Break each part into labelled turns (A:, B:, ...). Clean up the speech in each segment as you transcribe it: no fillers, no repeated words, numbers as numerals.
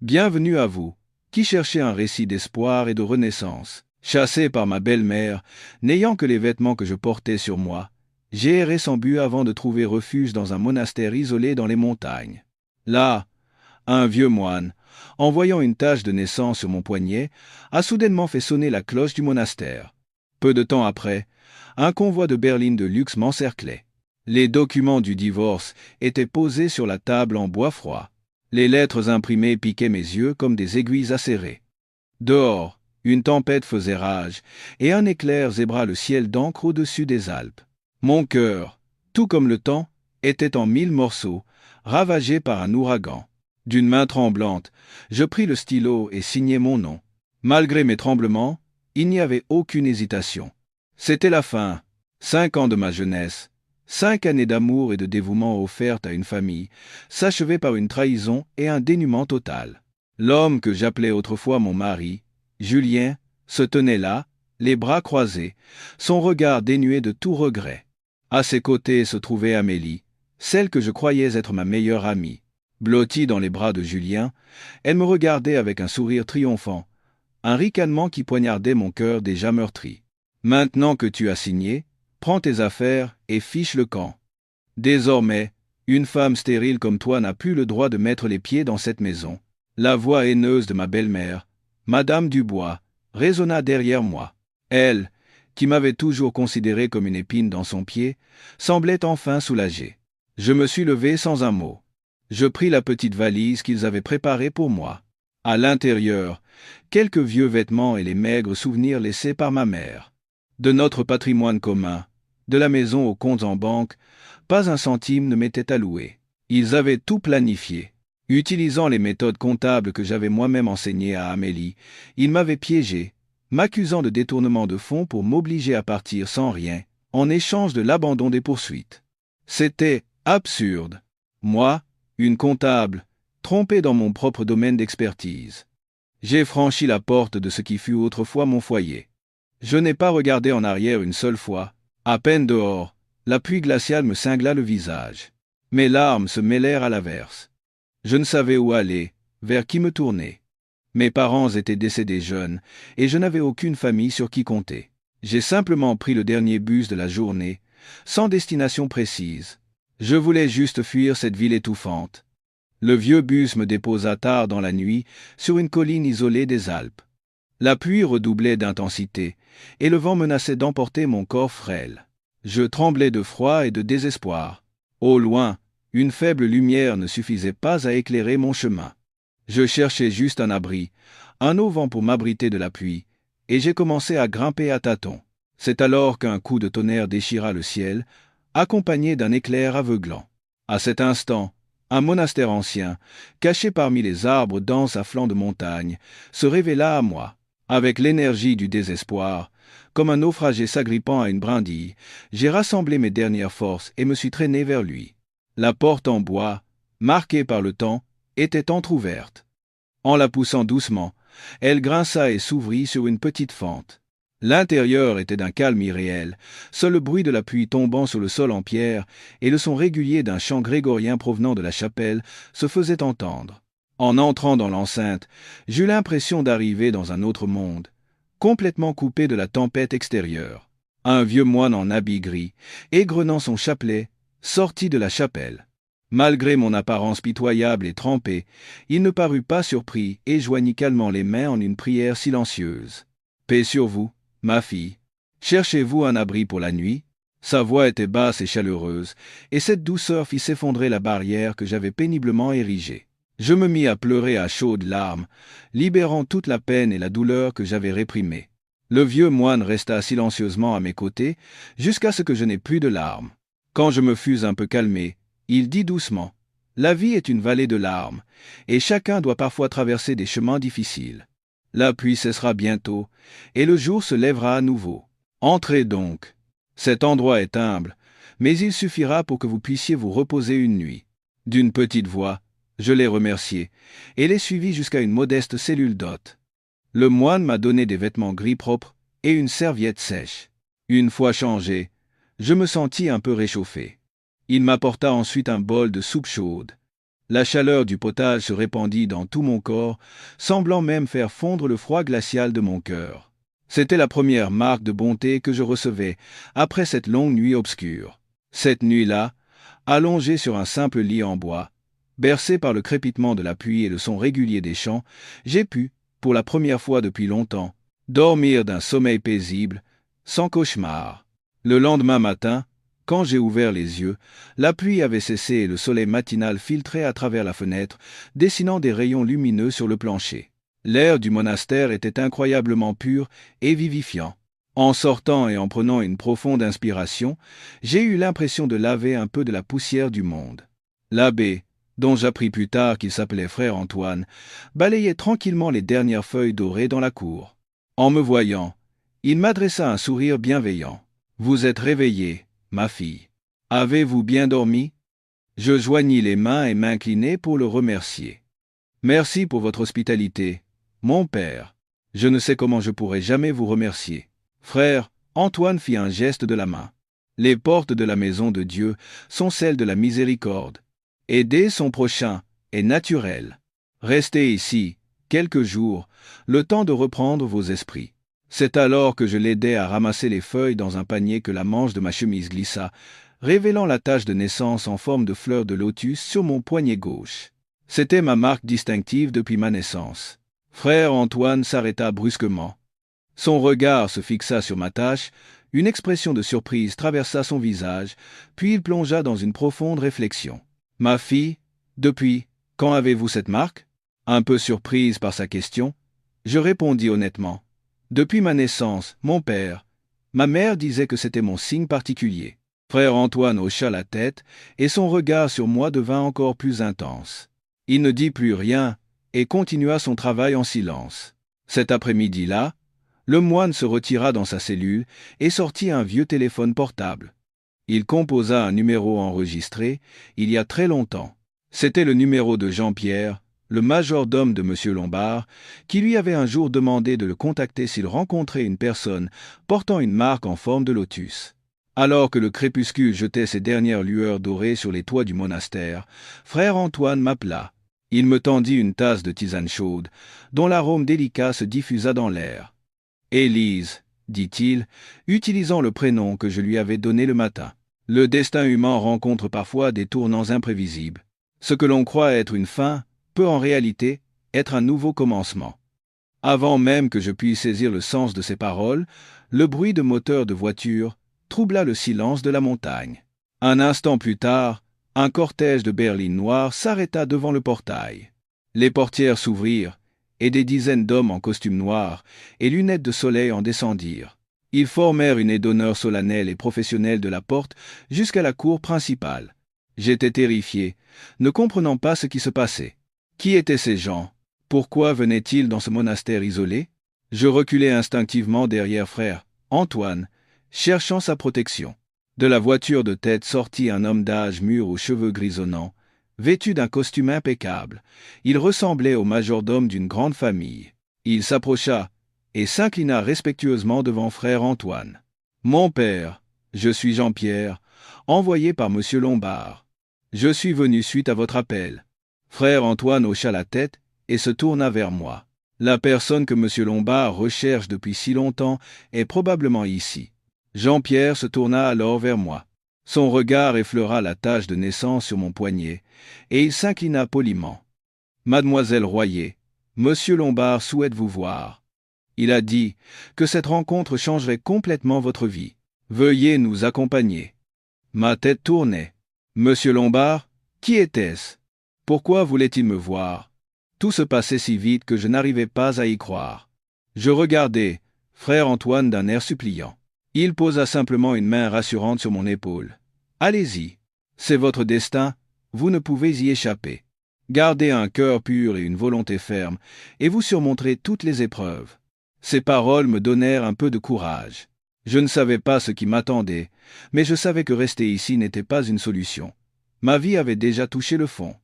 A: Bienvenue à vous, qui cherchez un récit d'espoir et de renaissance. Chassé par ma belle-mère, n'ayant que les vêtements que je portais sur moi, j'ai erré sans but avant de trouver refuge dans un monastère isolé dans les montagnes. Là, un vieux moine, en voyant une tache de naissance sur mon poignet, a soudainement fait sonner la cloche du monastère. Peu de temps après, un convoi de berlines de luxe m'encerclait. Les documents du divorce étaient posés sur la table en bois froid. Les lettres imprimées piquaient mes yeux comme des aiguilles acérées. Dehors, une tempête faisait rage, et un éclair zébra le ciel d'encre au-dessus des Alpes. Mon cœur, tout comme le temps, était en 1000 morceaux, ravagé par un ouragan. D'une main tremblante, je pris le stylo et signai mon nom. Malgré mes tremblements, il n'y avait aucune hésitation. C'était la fin. 5 ans de ma jeunesse, 5 années d'amour et de dévouement offertes à une famille, s'achevaient par une trahison et un dénuement total. L'homme que j'appelais autrefois mon mari, Julien, se tenait là, les bras croisés, son regard dénué de tout regret. À ses côtés se trouvait Amélie, celle que je croyais être ma meilleure amie. Blottie dans les bras de Julien, elle me regardait avec un sourire triomphant, un ricanement qui poignardait mon cœur déjà meurtri. « Maintenant que tu as signé, prends tes affaires et fiche le camp. Désormais, une femme stérile comme toi n'a plus le droit de mettre les pieds dans cette maison. » La voix haineuse de ma belle-mère, Madame Dubois, résonna derrière moi. Elle, qui m'avait toujours considéré comme une épine dans son pied, semblait enfin soulagée. Je me suis levé sans un mot. Je pris la petite valise qu'ils avaient préparée pour moi. À l'intérieur, quelques vieux vêtements et les maigres souvenirs laissés par ma mère. De notre patrimoine commun, de la maison aux comptes en banque, pas un centime ne m'était alloué. Ils avaient tout planifié. Utilisant les méthodes comptables que j'avais moi-même enseignées à Amélie, ils m'avaient piégé, m'accusant de détournement de fonds pour m'obliger à partir sans rien, en échange de l'abandon des poursuites. C'était absurde. Moi, une comptable, trompé dans mon propre domaine d'expertise. J'ai franchi la porte de ce qui fut autrefois mon foyer. Je n'ai pas regardé en arrière une seule fois. À peine dehors, la pluie glaciale me cingla le visage. Mes larmes se mêlèrent à l'averse. Je ne savais où aller, vers qui me tourner. Mes parents étaient décédés jeunes, et je n'avais aucune famille sur qui compter. J'ai simplement pris le dernier bus de la journée, sans destination précise. Je voulais juste fuir cette ville étouffante. Le vieux bus me déposa tard dans la nuit, sur une colline isolée des Alpes. La pluie redoublait d'intensité, et le vent menaçait d'emporter mon corps frêle. Je tremblais de froid et de désespoir. Au loin, une faible lumière ne suffisait pas à éclairer mon chemin. Je cherchais juste un abri, un auvent pour m'abriter de la pluie, et j'ai commencé à grimper à tâtons. C'est alors qu'un coup de tonnerre déchira le ciel, accompagné d'un éclair aveuglant. À cet instant, un monastère ancien, caché parmi les arbres denses à flanc de montagne, se révéla à moi. Avec l'énergie du désespoir, comme un naufragé s'agrippant à une brindille, j'ai rassemblé mes dernières forces et me suis traîné vers lui. La porte en bois, marquée par le temps, était entr'ouverte. En la poussant doucement, elle grinça et s'ouvrit sur une petite fente. L'intérieur était d'un calme irréel, seul le bruit de la pluie tombant sur le sol en pierre et le son régulier d'un chant grégorien provenant de la chapelle se faisaient entendre. En entrant dans l'enceinte, j'eus l'impression d'arriver dans un autre monde, complètement coupé de la tempête extérieure. Un vieux moine en habit gris, égrenant son chapelet, sortit de la chapelle. Malgré mon apparence pitoyable et trempée, il ne parut pas surpris et joignit calmement les mains en une prière silencieuse. « Paix sur vous, ma fille. Cherchez-vous un abri pour la nuit ?» Sa voix était basse et chaleureuse, et cette douceur fit s'effondrer la barrière que j'avais péniblement érigée. Je me mis à pleurer à chaudes larmes, libérant toute la peine et la douleur que j'avais réprimée. Le vieux moine resta silencieusement à mes côtés, jusqu'à ce que je n'aie plus de larmes. Quand je me fus un peu calmé, il dit doucement, « La vie est une vallée de larmes, et chacun doit parfois traverser des chemins difficiles. La pluie cessera bientôt, et le jour se lèvera à nouveau. Entrez donc. Cet endroit est humble, mais il suffira pour que vous puissiez vous reposer une nuit. » D'une petite voix, je l'ai remercié, et l'ai suivi jusqu'à une modeste cellule d'hôte. Le moine m'a donné des vêtements gris propres et une serviette sèche. Une fois changé, je me sentis un peu réchauffé. Il m'apporta ensuite un bol de soupe chaude. La chaleur du potage se répandit dans tout mon corps, semblant même faire fondre le froid glacial de mon cœur. C'était la première marque de bonté que je recevais après cette longue nuit obscure. Cette nuit-là, allongé sur un simple lit en bois, bercé par le crépitement de la pluie et le son régulier des chants, j'ai pu, pour la première fois depuis longtemps, dormir d'un sommeil paisible, sans cauchemar. Le lendemain matin, quand j'ai ouvert les yeux, la pluie avait cessé et le soleil matinal filtrait à travers la fenêtre, dessinant des rayons lumineux sur le plancher. L'air du monastère était incroyablement pur et vivifiant. En sortant et en prenant une profonde inspiration, j'ai eu l'impression de laver un peu de la poussière du monde. L'abbé, dont j'appris plus tard qu'il s'appelait frère Antoine, balayait tranquillement les dernières feuilles dorées dans la cour. En me voyant, il m'adressa un sourire bienveillant. « Vous êtes réveillée, ma fille. Avez-vous bien dormi ?» Je joignis les mains et m'inclinai pour le remercier. « Merci pour votre hospitalité, mon père. Je ne sais comment je pourrai jamais vous remercier. » Frère, Antoine fit un geste de la main. Les portes de la maison de Dieu sont celles de la miséricorde. Aider son prochain est naturel. Restez ici, quelques jours, le temps de reprendre vos esprits. C'est alors que je l'aidai à ramasser les feuilles dans un panier que la manche de ma chemise glissa, révélant la tache de naissance en forme de fleur de lotus sur mon poignet gauche. C'était ma marque distinctive depuis ma naissance. Frère Antoine s'arrêta brusquement. Son regard se fixa sur ma tache, une expression de surprise traversa son visage, puis il plongea dans une profonde réflexion. « Ma fille, depuis quand avez-vous cette marque ?» Un peu surprise par sa question, je répondis honnêtement. « Depuis ma naissance, mon père. Ma mère disait que c'était mon signe particulier. » Frère Antoine hocha la tête, et son regard sur moi devint encore plus intense. Il ne dit plus rien, et continua son travail en silence. Cet après-midi-là, le moine se retira dans sa cellule et sortit un vieux téléphone portable. Il composa un numéro enregistré il y a très longtemps. C'était le numéro de Jean-Pierre, le majordome de M. Lombard, qui lui avait un jour demandé de le contacter s'il rencontrait une personne portant une marque en forme de lotus. Alors que le crépuscule jetait ses dernières lueurs dorées sur les toits du monastère, frère Antoine m'appela. Il me tendit une tasse de tisane chaude, dont l'arôme délicat se diffusa dans l'air. « Élise, » dit-il, utilisant le prénom que je lui avais donné le matin. Le destin humain rencontre parfois des tournants imprévisibles. Ce que l'on croit être une fin peut en réalité être un nouveau commencement. Avant même que je puisse saisir le sens de ces paroles, le bruit de moteur de voiture troubla le silence de la montagne. Un instant plus tard, un cortège de berlines noires s'arrêta devant le portail. Les portières s'ouvrirent, et des dizaines d'hommes en costume noir et lunettes de soleil en descendirent. Ils formèrent une aide d'honneur solennelle et professionnelle de la porte jusqu'à la cour principale. J'étais terrifié, ne comprenant pas ce qui se passait. Qui étaient ces gens? Pourquoi venaient-ils dans ce monastère isolé? Je reculai instinctivement derrière frère Antoine, cherchant sa protection. De la voiture de tête sortit un homme d'âge mûr aux cheveux grisonnants, vêtu d'un costume impeccable. Il ressemblait au majordome d'une grande famille. Il s'approcha et s'inclina respectueusement devant frère Antoine. « Mon père, je suis Jean-Pierre, envoyé par M. Lombard. Je suis venu suite à votre appel. » Frère Antoine hocha la tête et se tourna vers moi. « La personne que M. Lombard recherche depuis si longtemps est probablement ici. » Jean-Pierre se tourna alors vers moi. Son regard effleura la tache de naissance sur mon poignet, et il s'inclina poliment. « Mademoiselle Royer, Monsieur Lombard souhaite vous voir. Il a dit que cette rencontre changerait complètement votre vie. Veuillez nous accompagner. » Ma tête tournait. Monsieur Lombard, qui était-ce? Pourquoi voulait-il me voir? Tout se passait si vite que je n'arrivais pas à y croire. Je regardais frère Antoine d'un air suppliant. Il posa simplement une main rassurante sur mon épaule. « Allez-y, c'est votre destin, vous ne pouvez y échapper. Gardez un cœur pur et une volonté ferme, et vous surmonterez toutes les épreuves. » Ces paroles me donnèrent un peu de courage. Je ne savais pas ce qui m'attendait, mais je savais que rester ici n'était pas une solution. Ma vie avait déjà touché le fond.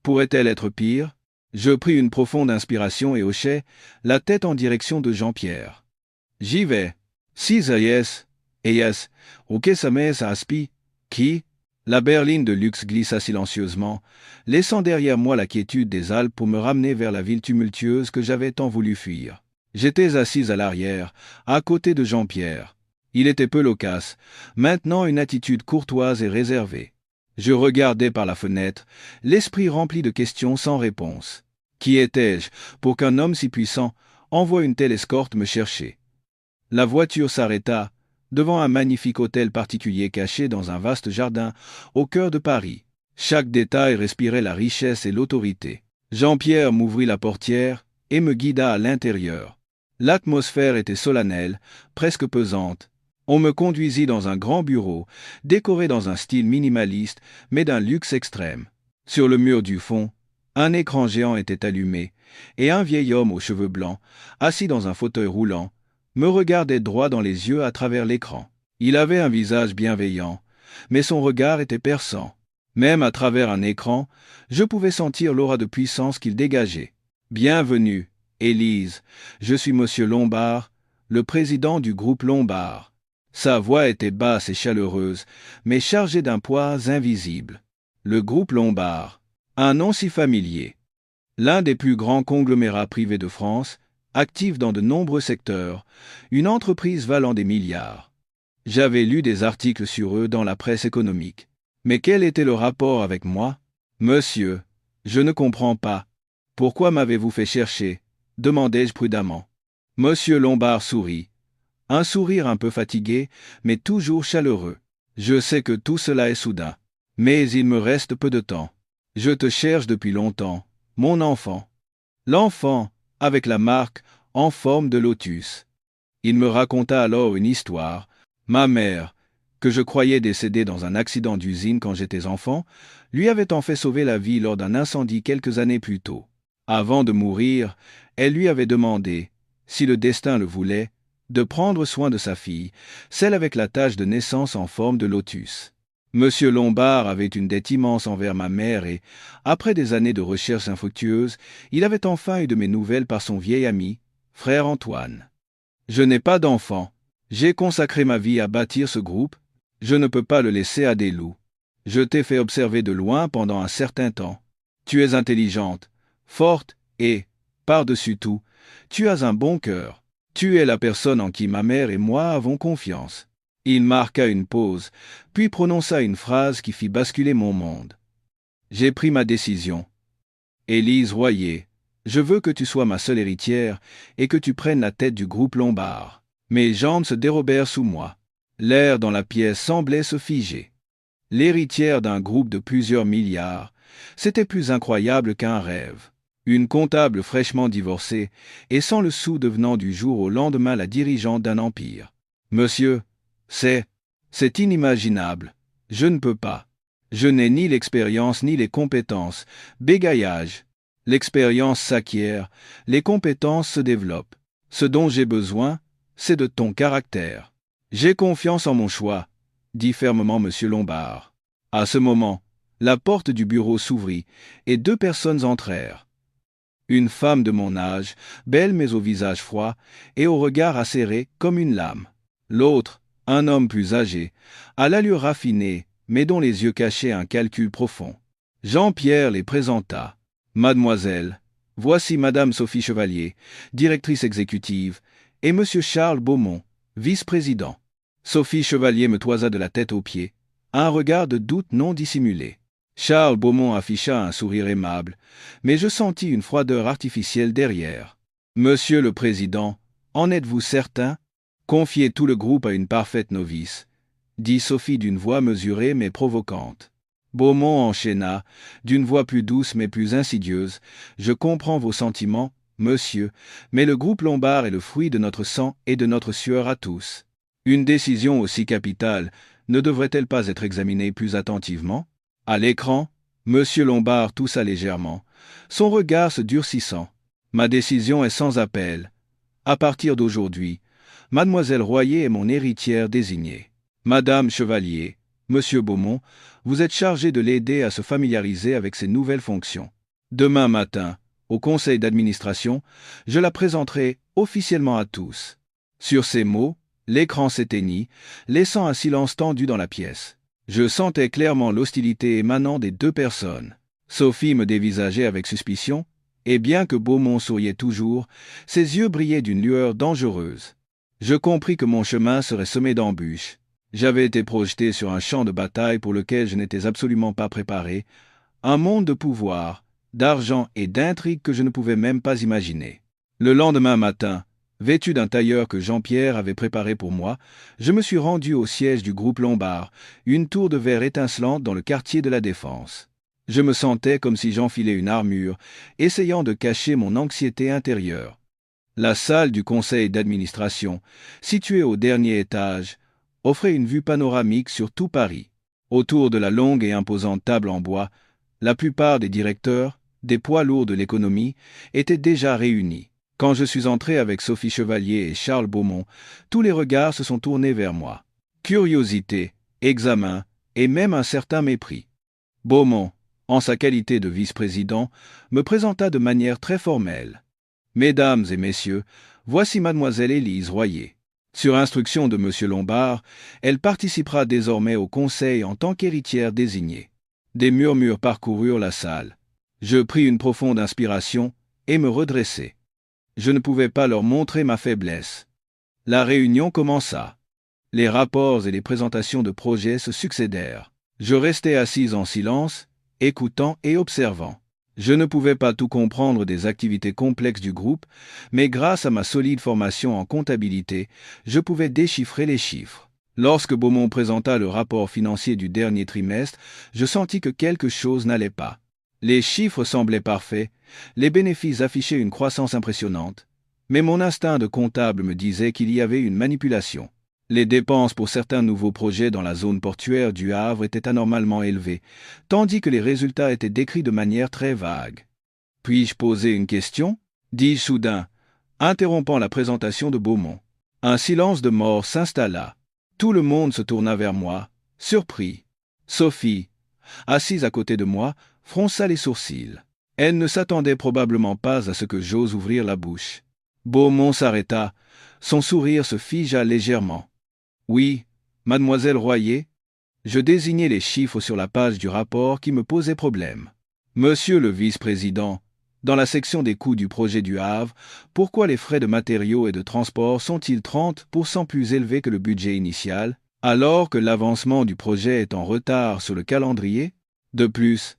A: Pourrait-elle être pire? Je pris une profonde inspiration et hochai la tête en direction de Jean-Pierre. « J'y vais. Si ça yes, et yes, ok ça met ça aspi, qui? » La berline de luxe glissa silencieusement, laissant derrière moi la quiétude des Alpes pour me ramener vers la ville tumultueuse que j'avais tant voulu fuir. J'étais assise à l'arrière, à côté de Jean-Pierre. Il était peu loquace, maintenant une attitude courtoise et réservée. Je regardais par la fenêtre, l'esprit rempli de questions sans réponse. Qui étais-je pour qu'un homme si puissant envoie une telle escorte me chercher? La voiture s'arrêta devant un magnifique hôtel particulier caché dans un vaste jardin au cœur de Paris. Chaque détail respirait la richesse et l'autorité. Jean-Pierre m'ouvrit la portière et me guida à l'intérieur. L'atmosphère était solennelle, presque pesante. On me conduisit dans un grand bureau, décoré dans un style minimaliste, mais d'un luxe extrême. Sur le mur du fond, un écran géant était allumé, et un vieil homme aux cheveux blancs, assis dans un fauteuil roulant, me regardait droit dans les yeux à travers l'écran. Il avait un visage bienveillant, mais son regard était perçant. Même à travers un écran, je pouvais sentir l'aura de puissance qu'il dégageait. « Bienvenue, Élise, je suis Monsieur Lombard, le président du groupe Lombard. » Sa voix était basse et chaleureuse, mais chargée d'un poids invisible. Le groupe Lombard, un nom si familier. L'un des plus grands conglomérats privés de France, actif dans de nombreux secteurs, une entreprise valant des milliards. J'avais lu des articles sur eux dans la presse économique. Mais quel était le rapport avec moi? Monsieur, je ne comprends pas. Pourquoi m'avez-vous fait chercher? Demandai-je prudemment. Monsieur Lombard sourit. Un sourire un peu fatigué, mais toujours chaleureux. Je sais que tout cela est soudain. Mais il me reste peu de temps. Je te cherche depuis longtemps, mon enfant. L'enfant, avec la marque en forme de lotus. Il me raconta alors une histoire. Ma mère, que je croyais décédée dans un accident d'usine quand j'étais enfant, lui avait en fait sauvé la vie lors d'un incendie quelques années plus tôt. Avant de mourir, elle lui avait demandé, si le destin le voulait, de prendre soin de sa fille, celle avec la tache de naissance en forme de lotus. Monsieur Lombard avait une dette immense envers ma mère et, après des années de recherches infructueuses, il avait enfin eu de mes nouvelles par son vieil ami, frère Antoine. Je n'ai pas d'enfant. J'ai consacré ma vie à bâtir ce groupe. Je ne peux pas le laisser à des loups. Je t'ai fait observer de loin pendant un certain temps. Tu es intelligente, forte et, par-dessus tout, tu as un bon cœur. Tu es la personne en qui ma mère et moi avons confiance. Il marqua une pause, puis prononça une phrase qui fit basculer mon monde. J'ai pris ma décision. Élise Royer, je veux que tu sois ma seule héritière et que tu prennes la tête du groupe Lombard. Mes jambes se dérobèrent sous moi. L'air dans la pièce semblait se figer. L'héritière d'un groupe de plusieurs milliards, c'était plus incroyable qu'un rêve. Une comptable fraîchement divorcée et sans le sou devenant du jour au lendemain la dirigeante d'un empire. Monsieur, c'est inimaginable. Je ne peux pas. Je n'ai ni l'expérience ni les compétences. Bégayage. L'expérience s'acquiert, les compétences se développent. Ce dont j'ai besoin, c'est de ton caractère. J'ai confiance en mon choix, dit fermement M. Lombard. À ce moment, la porte du bureau s'ouvrit et deux personnes entrèrent. Une femme de mon âge, belle mais au visage froid et au regard acéré comme une lame. L'autre, un homme plus âgé, à l'allure raffinée, mais dont les yeux cachaient un calcul profond. Jean-Pierre les présenta. Mademoiselle, voici Madame Sophie Chevalier, directrice exécutive, et Monsieur Charles Beaumont, vice-président. Sophie Chevalier me toisa de la tête aux pieds, un regard de doute non dissimulé. Charles Beaumont afficha un sourire aimable, mais je sentis une froideur artificielle derrière. Monsieur le Président, en êtes-vous certain? Confiez tout le groupe à une parfaite novice, dit Sophie d'une voix mesurée mais provocante. Beaumont enchaîna, d'une voix plus douce mais plus insidieuse. Je comprends vos sentiments, monsieur, mais le groupe Lombard est le fruit de notre sang et de notre sueur à tous. Une décision aussi capitale ne devrait-elle pas être examinée plus attentivement? À l'écran, monsieur Lombard toussa légèrement, son regard se durcissant. Ma décision est sans appel. À partir d'aujourd'hui, Mademoiselle Royer est mon héritière désignée. Madame Chevalier, Monsieur Beaumont, vous êtes chargé de l'aider à se familiariser avec ses nouvelles fonctions. Demain matin, au conseil d'administration, je la présenterai officiellement à tous. Sur ces mots, l'écran s'éteignit, laissant un silence tendu dans la pièce. Je sentais clairement l'hostilité émanant des deux personnes. Sophie me dévisageait avec suspicion, et bien que Beaumont souriait toujours, ses yeux brillaient d'une lueur dangereuse. Je compris que mon chemin serait semé d'embûches. J'avais été projeté sur un champ de bataille pour lequel je n'étais absolument pas préparé, un monde de pouvoir, d'argent et d'intrigues que je ne pouvais même pas imaginer. Le lendemain matin, vêtu d'un tailleur que Jean-Pierre avait préparé pour moi, je me suis rendu au siège du groupe Lombard, une tour de verre étincelante dans le quartier de la Défense. Je me sentais comme si j'enfilais une armure, essayant de cacher mon anxiété intérieure. La salle du conseil d'administration, située au dernier étage, offrait une vue panoramique sur tout Paris. Autour de la longue et imposante table en bois, la plupart des directeurs, des poids lourds de l'économie, étaient déjà réunis. Quand je suis entré avec Sophie Chevalier et Charles Beaumont, tous les regards se sont tournés vers moi. Curiosité, examen et même un certain mépris. Beaumont, en sa qualité de vice-président, me présenta de manière très formelle. « Mesdames et messieurs, voici mademoiselle Élise Royer. Sur instruction de M. Lombard, elle participera désormais au conseil en tant qu'héritière désignée. » Des murmures parcoururent la salle. Je pris une profonde inspiration et me redressai. Je ne pouvais pas leur montrer ma faiblesse. La réunion commença. Les rapports et les présentations de projets se succédèrent. Je restai assise en silence, écoutant et observant. Je ne pouvais pas tout comprendre des activités complexes du groupe, mais grâce à ma solide formation en comptabilité, je pouvais déchiffrer les chiffres. Lorsque Beaumont présenta le rapport financier du dernier trimestre, je sentis que quelque chose n'allait pas. Les chiffres semblaient parfaits, les bénéfices affichaient une croissance impressionnante, mais mon instinct de comptable me disait qu'il y avait une manipulation. Les dépenses pour certains nouveaux projets dans la zone portuaire du Havre étaient anormalement élevées, tandis que les résultats étaient décrits de manière très vague. « Puis-je poser une question ?» dis-je soudain, interrompant la présentation de Beaumont. Un silence de mort s'installa. Tout le monde se tourna vers moi, surpris. Sophie, assise à côté de moi, fronça les sourcils. Elle ne s'attendait probablement pas à ce que j'ose ouvrir la bouche. Beaumont s'arrêta, son sourire se figea légèrement. « Oui, mademoiselle Royer ?» Je désignai les chiffres sur la page du rapport qui me posaient problème. « Monsieur le vice-président, dans la section des coûts du projet du Havre, pourquoi les frais de matériaux et de transport sont-ils 30% plus élevés que le budget initial, alors que l'avancement du projet est en retard sur le calendrier? De plus,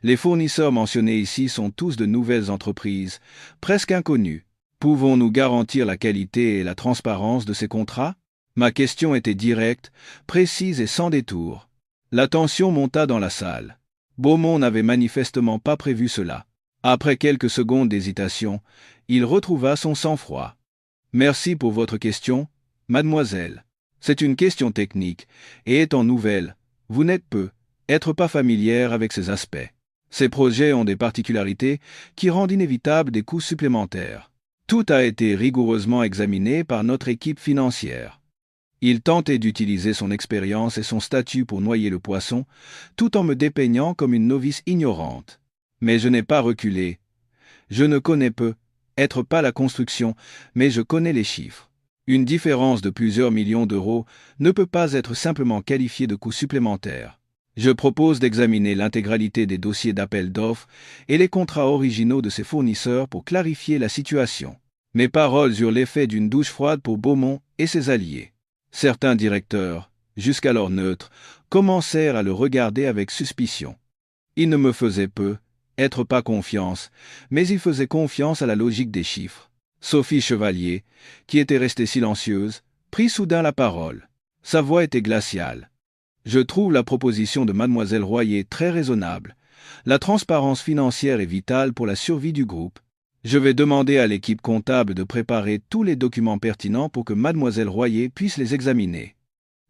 A: les fournisseurs mentionnés ici sont tous de nouvelles entreprises, presque inconnues. Pouvons-nous garantir la qualité et la transparence de ces contrats ?» Ma question était directe, précise et sans détour. La tension monta dans la salle. Beaumont n'avait manifestement pas prévu cela. Après quelques secondes d'hésitation, il retrouva son sang-froid. « Merci pour votre question, mademoiselle. C'est une question technique, et étant nouvelle, vous n'êtes être pas familière avec ces aspects. Ces projets ont des particularités qui rendent inévitables des coûts supplémentaires. Tout a été rigoureusement examiné par notre équipe financière. » Il tentait d'utiliser son expérience et son statut pour noyer le poisson, tout en me dépeignant comme une novice ignorante. Mais je n'ai pas reculé. Je ne connais être pas la construction, mais je connais les chiffres. Une différence de plusieurs millions d'euros ne peut pas être simplement qualifiée de coût supplémentaire. Je propose d'examiner l'intégralité des dossiers d'appel d'offres et les contrats originaux de ces fournisseurs pour clarifier la situation. Mes paroles eurent l'effet d'une douche froide pour Beaumont et ses alliés. Certains directeurs, jusqu'alors neutres, commencèrent à le regarder avec suspicion. Ils ne me faisaient être pas confiance, mais ils faisaient confiance à la logique des chiffres. Sophie Chevalier, qui était restée silencieuse, prit soudain la parole. Sa voix était glaciale. « Je trouve la proposition de mademoiselle Royer très raisonnable. La transparence financière est vitale pour la survie du groupe. Je vais demander à l'équipe comptable de préparer tous les documents pertinents pour que mademoiselle Royer puisse les examiner. »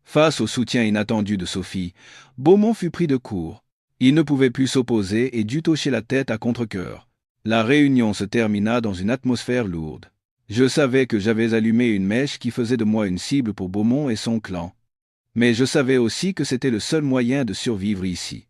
A: Face au soutien inattendu de Sophie, Beaumont fut pris de court. Il ne pouvait plus s'opposer et dut hocher la tête à contre-cœur. La réunion se termina dans une atmosphère lourde. Je savais que j'avais allumé une mèche qui faisait de moi une cible pour Beaumont et son clan. Mais je savais aussi que c'était le seul moyen de survivre ici.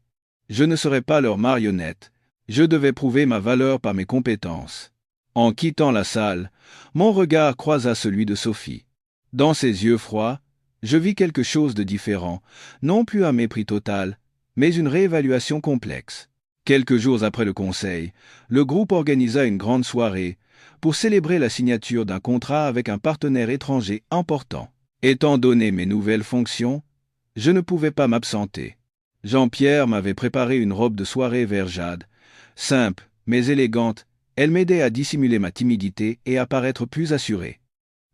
A: Je ne serais pas leur marionnette. Je devais prouver ma valeur par mes compétences. En quittant la salle, mon regard croisa celui de Sophie. Dans ses yeux froids, Je vis quelque chose de différent, non plus un mépris total, mais une réévaluation complexe. Quelques jours après le conseil, le groupe organisa une grande soirée pour célébrer la signature d'un contrat avec un partenaire étranger important. Étant donné mes nouvelles fonctions, je ne pouvais pas m'absenter. Jean-Pierre m'avait préparé une robe de soirée vert jade, simple mais élégante. Elle m'aidait à dissimuler ma timidité et à paraître plus assuré.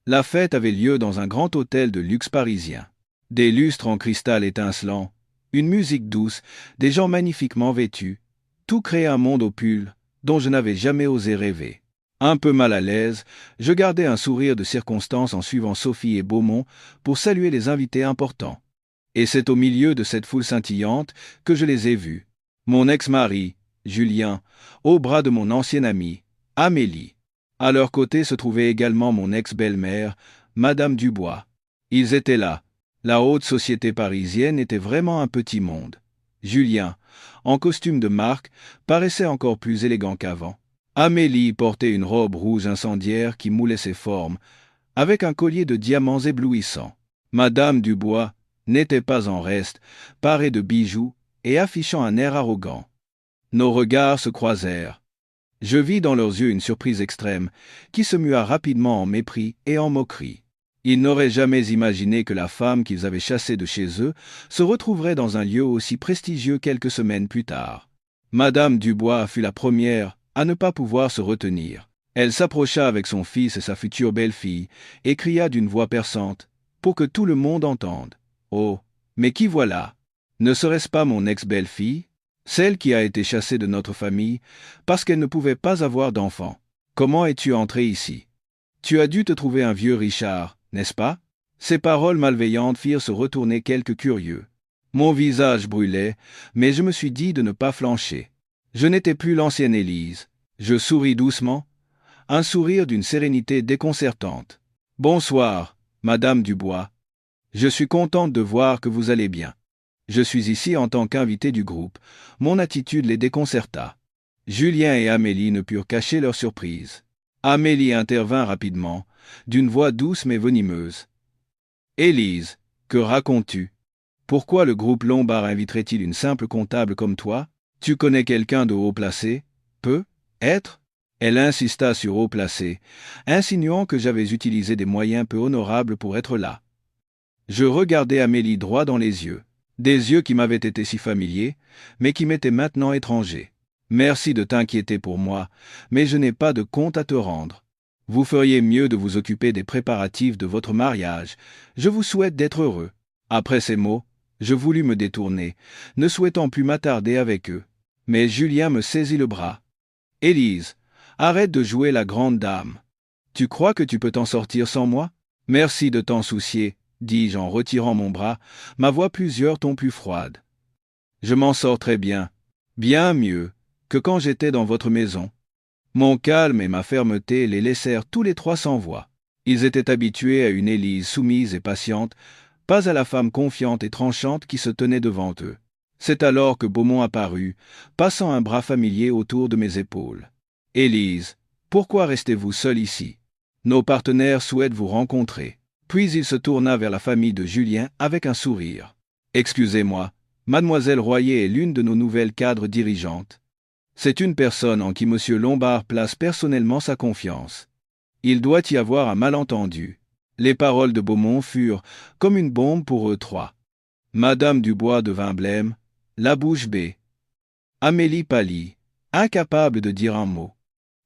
A: La fête avait lieu dans un grand hôtel de luxe parisien. Des lustres en cristal étincelant, une musique douce, des gens magnifiquement vêtus, tout créait un monde opule dont je n'avais jamais osé rêver. Un peu mal à l'aise, je gardais un sourire de circonstance en suivant Sophie et Beaumont pour saluer les invités importants. Et c'est au milieu de cette foule scintillante que je les ai vus. Mon ex-mari, Julien, au bras de mon ancienne amie, Amélie. À leur côté se trouvait également mon ex-belle-mère, Madame Dubois. Ils étaient là. La haute société parisienne était vraiment un petit monde. Julien, en costume de marque, paraissait encore plus élégant qu'avant. Amélie portait une robe rouge incendiaire qui moulait ses formes, avec un collier de diamants éblouissants. Madame Dubois n'était pas en reste, parée de bijoux et affichant un air arrogant. Nos regards se croisèrent. Je vis dans leurs yeux une surprise extrême, qui se mua rapidement en mépris et en moquerie. Ils n'auraient jamais imaginé que la femme qu'ils avaient chassée de chez eux se retrouverait dans un lieu aussi prestigieux quelques semaines plus tard. Madame Dubois fut la première à ne pas pouvoir se retenir. Elle s'approcha avec son fils et sa future belle-fille, et cria d'une voix perçante, pour que tout le monde entende. « Oh, mais qui voilà? Ne serait-ce pas mon ex-belle-fille? Celle qui a été chassée de notre famille, parce qu'elle ne pouvait pas avoir d'enfant. Comment es-tu entré ici? Tu as dû te trouver un vieux Richard, n'est-ce pas? » Ces paroles malveillantes firent se retourner quelques curieux. Mon visage brûlait, mais je me suis dit de ne pas flancher. Je n'étais plus l'ancienne Élise. Je souris doucement, un sourire d'une sérénité déconcertante. « Bonsoir, Madame Dubois. Je suis contente de voir que vous allez bien. Je suis ici en tant qu'invité du groupe. » Mon attitude les déconcerta. Julien et Amélie ne purent cacher leur surprise. Amélie intervint rapidement, d'une voix douce mais venimeuse. « Élise, que racontes-tu? Pourquoi le groupe Lombard inviterait-il une simple comptable comme toi? Tu connais quelqu'un de haut placé? Peut être? » Elle insista sur haut placé, insinuant que j'avais utilisé des moyens peu honorables pour être là. Je regardai Amélie droit dans les yeux. Des yeux qui m'avaient été si familiers, mais qui m'étaient maintenant étrangers. « Merci de t'inquiéter pour moi, mais je n'ai pas de compte à te rendre. Vous feriez mieux de vous occuper des préparatifs de votre mariage. Je vous souhaite d'être heureux. » Après ces mots, je voulus me détourner, ne souhaitant plus m'attarder avec eux. Mais Julien me saisit le bras. « Élise, arrête de jouer la grande dame. Tu crois que tu peux t'en sortir sans moi? Merci de t'en soucier, dis-je en retirant mon bras, ma voix plusieurs tons plus froide. Je m'en sors très bien, bien mieux que quand j'étais dans votre maison. Mon calme et ma fermeté les laissèrent tous les trois sans voix. Ils étaient habitués à une Élise soumise et patiente, pas à la femme confiante et tranchante qui se tenait devant eux. C'est alors que Beaumont apparut, passant un bras familier autour de mes épaules. « Élise, pourquoi restez-vous seule ici? Nos partenaires souhaitent vous rencontrer. » Puis il se tourna vers la famille de Julien avec un sourire. « Excusez-moi, Mademoiselle Royer est l'une de nos nouvelles cadres dirigeantes. C'est une personne en qui M. Lombard place personnellement sa confiance. Il doit y avoir un malentendu. » Les paroles de Beaumont furent comme une bombe pour eux trois. Madame Dubois devint blême, la bouche bée. Amélie pâlit, incapable de dire un mot.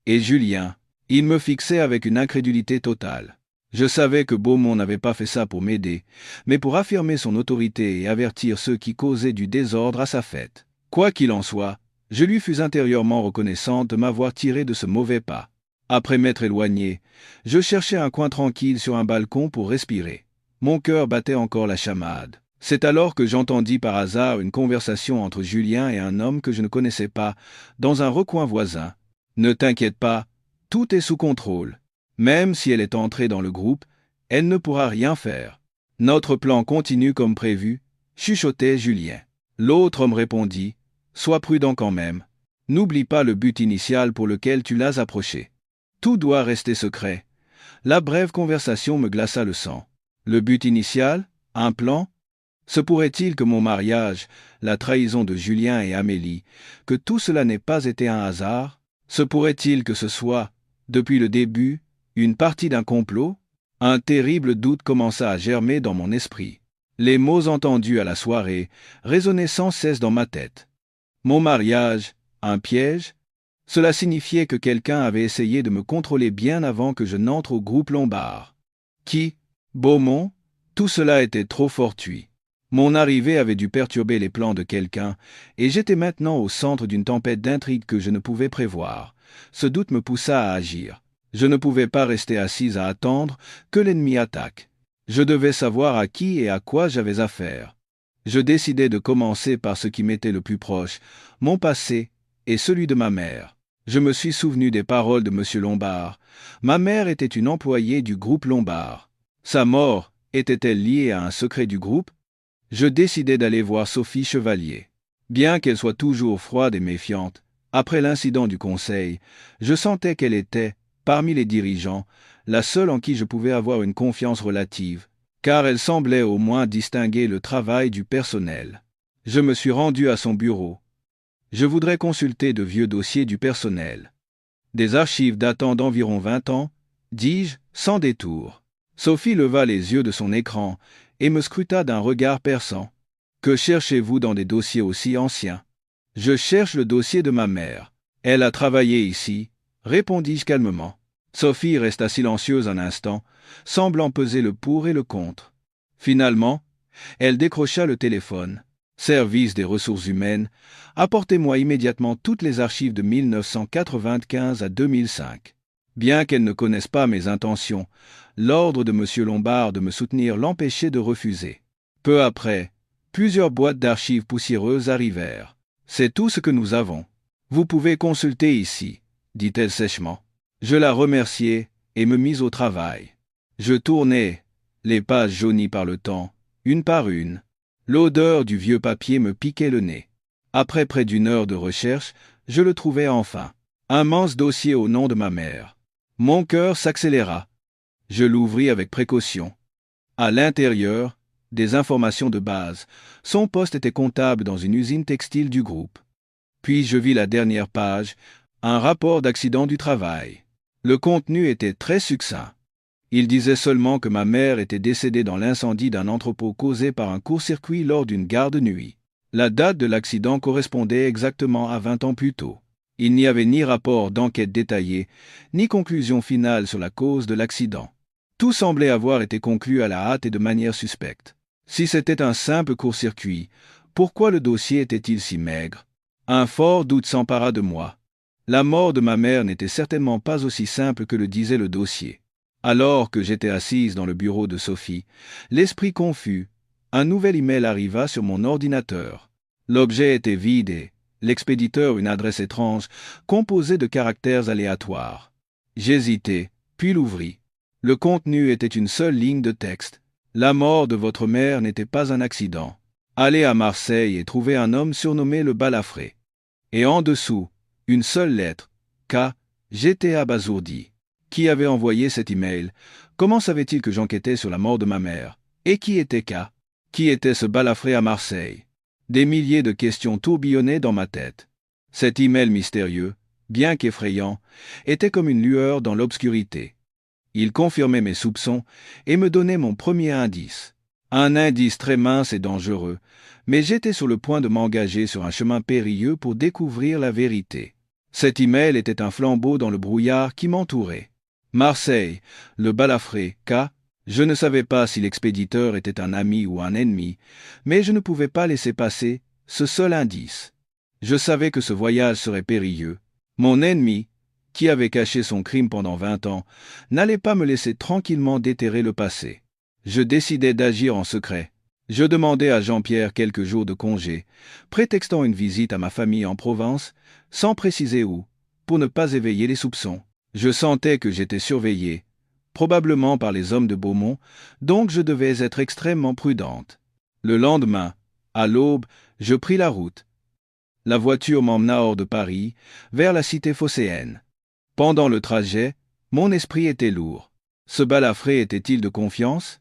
A: Et Julien, il me fixait avec une incrédulité totale. Je savais que Beaumont n'avait pas fait ça pour m'aider, mais pour affirmer son autorité et avertir ceux qui causaient du désordre à sa fête. Quoi qu'il en soit, je lui fus intérieurement reconnaissante de m'avoir tiré de ce mauvais pas. Après m'être éloigné, je cherchais un coin tranquille sur un balcon pour respirer. Mon cœur battait encore la chamade. C'est alors que j'entendis par hasard une conversation entre Julien et un homme que je ne connaissais pas, dans un recoin voisin. « Ne t'inquiète pas, tout est sous contrôle. Même si elle est entrée dans le groupe, elle ne pourra rien faire. Notre plan continue comme prévu, » chuchotait Julien. L'autre homme répondit, « Sois prudent quand même. N'oublie pas le but initial pour lequel tu l'as approché. Tout doit rester secret. » La brève conversation me glaça le sang. « Le but initial ? Un plan? Se pourrait-il que mon mariage, la trahison de Julien et Amélie, que tout cela n'ait pas été un hasard? Se pourrait-il que ce soit, depuis le début, une partie d'un complot? Un terrible doute commença à germer dans mon esprit. Les mots entendus à la soirée résonnaient sans cesse dans ma tête. Mon mariage, un piège? Cela signifiait que quelqu'un avait essayé de me contrôler bien avant que je n'entre au groupe Lombard. Qui? Beaumont? Tout cela était trop fortuit. Mon arrivée avait dû perturber les plans de quelqu'un, et j'étais maintenant au centre d'une tempête d'intrigues que je ne pouvais prévoir. Ce doute me poussa à agir. Je ne pouvais pas rester assise à attendre que l'ennemi attaque. Je devais savoir à qui et à quoi j'avais affaire. Je décidai de commencer par ce qui m'était le plus proche, mon passé et celui de ma mère. Je me suis souvenu des paroles de M. Lombard. Ma mère était une employée du groupe Lombard. Sa mort était-elle liée à un secret du groupe? Je décidai d'aller voir Sophie Chevalier. Bien qu'elle soit toujours froide et méfiante, après l'incident du conseil, je sentais qu'elle était, parmi les dirigeants, la seule en qui je pouvais avoir une confiance relative, car elle semblait au moins distinguer le travail du personnel. Je me suis rendu à son bureau. Je voudrais consulter de vieux dossiers du personnel. Des archives datant d'environ 20 ans, dis-je, sans détour. Sophie leva les yeux de son écran et me scruta d'un regard perçant. Que cherchez-vous dans des dossiers aussi anciens? Je cherche le dossier de ma mère. Elle a travaillé ici, répondis-je calmement. Sophie resta silencieuse un instant, semblant peser le pour et le contre. Finalement, elle décrocha le téléphone. Service des ressources humaines, apportez-moi immédiatement toutes les archives de 1995 à 2005. Bien qu'elle ne connaisse pas mes intentions, l'ordre de M. Lombard de me soutenir l'empêchait de refuser. Peu après, plusieurs boîtes d'archives poussiéreuses arrivèrent. C'est tout ce que nous avons. Vous pouvez consulter ici, dit-elle sèchement. Je la remerciai et me mis au travail. Je tournai, les pages jaunies par le temps, une par une. L'odeur du vieux papier me piquait le nez. Après près d'une heure de recherche, je le trouvai enfin. Un mince dossier au nom de ma mère. Mon cœur s'accéléra. Je l'ouvris avec précaution. À l'intérieur, des informations de base. Son poste était comptable dans une usine textile du groupe. Puis je vis la dernière page, un rapport d'accident du travail. Le contenu était très succinct. Il disait seulement que ma mère était décédée dans l'incendie d'un entrepôt causé par un court-circuit lors d'une garde de nuit. La date de l'accident correspondait exactement à 20 ans plus tôt. Il n'y avait ni rapport d'enquête détaillé, ni conclusion finale sur la cause de l'accident. Tout semblait avoir été conclu à la hâte et de manière suspecte. Si c'était un simple court-circuit, pourquoi le dossier était-il si maigre? Un fort doute s'empara de moi. La mort de ma mère n'était certainement pas aussi simple que le disait le dossier. Alors que j'étais assise dans le bureau de Sophie, l'esprit confus, un nouvel email arriva sur mon ordinateur. L'objet était vide et l'expéditeur une adresse étrange, composée de caractères aléatoires. J'hésitai, puis l'ouvris. Le contenu était une seule ligne de texte. La mort de votre mère n'était pas un accident. Allez à Marseille et trouvez un homme surnommé le Balafré. Et en dessous, une seule lettre, K. J'étais abasourdi. Qui avait envoyé cet email? Comment savait-il que j'enquêtais sur la mort de ma mère? Et qui était K? Qui était ce Balafré à Marseille? Des milliers de questions tourbillonnaient dans ma tête. Cet email mystérieux, bien qu'effrayant, était comme une lueur dans l'obscurité. Il confirmait mes soupçons et me donnait mon premier indice. Un indice très mince et dangereux, mais j'étais sur le point de m'engager sur un chemin périlleux pour découvrir la vérité. Cet email était un flambeau dans le brouillard qui m'entourait. Marseille, le Balafré, K. Je ne savais pas si l'expéditeur était un ami ou un ennemi, mais je ne pouvais pas laisser passer ce seul indice. Je savais que ce voyage serait périlleux. Mon ennemi, qui avait caché son crime pendant 20 ans, n'allait pas me laisser tranquillement déterrer le passé. Je décidai d'agir en secret. Je demandai à Jean-Pierre quelques jours de congé, prétextant une visite à ma famille en Provence, sans préciser où, pour ne pas éveiller les soupçons. Je sentais que j'étais surveillé, probablement par les hommes de Beaumont, donc je devais être extrêmement prudente. Le lendemain, à l'aube, je pris la route. La voiture m'emmena hors de Paris, vers la cité phocéenne. Pendant le trajet, mon esprit était lourd. Ce Balafré était-il de confiance?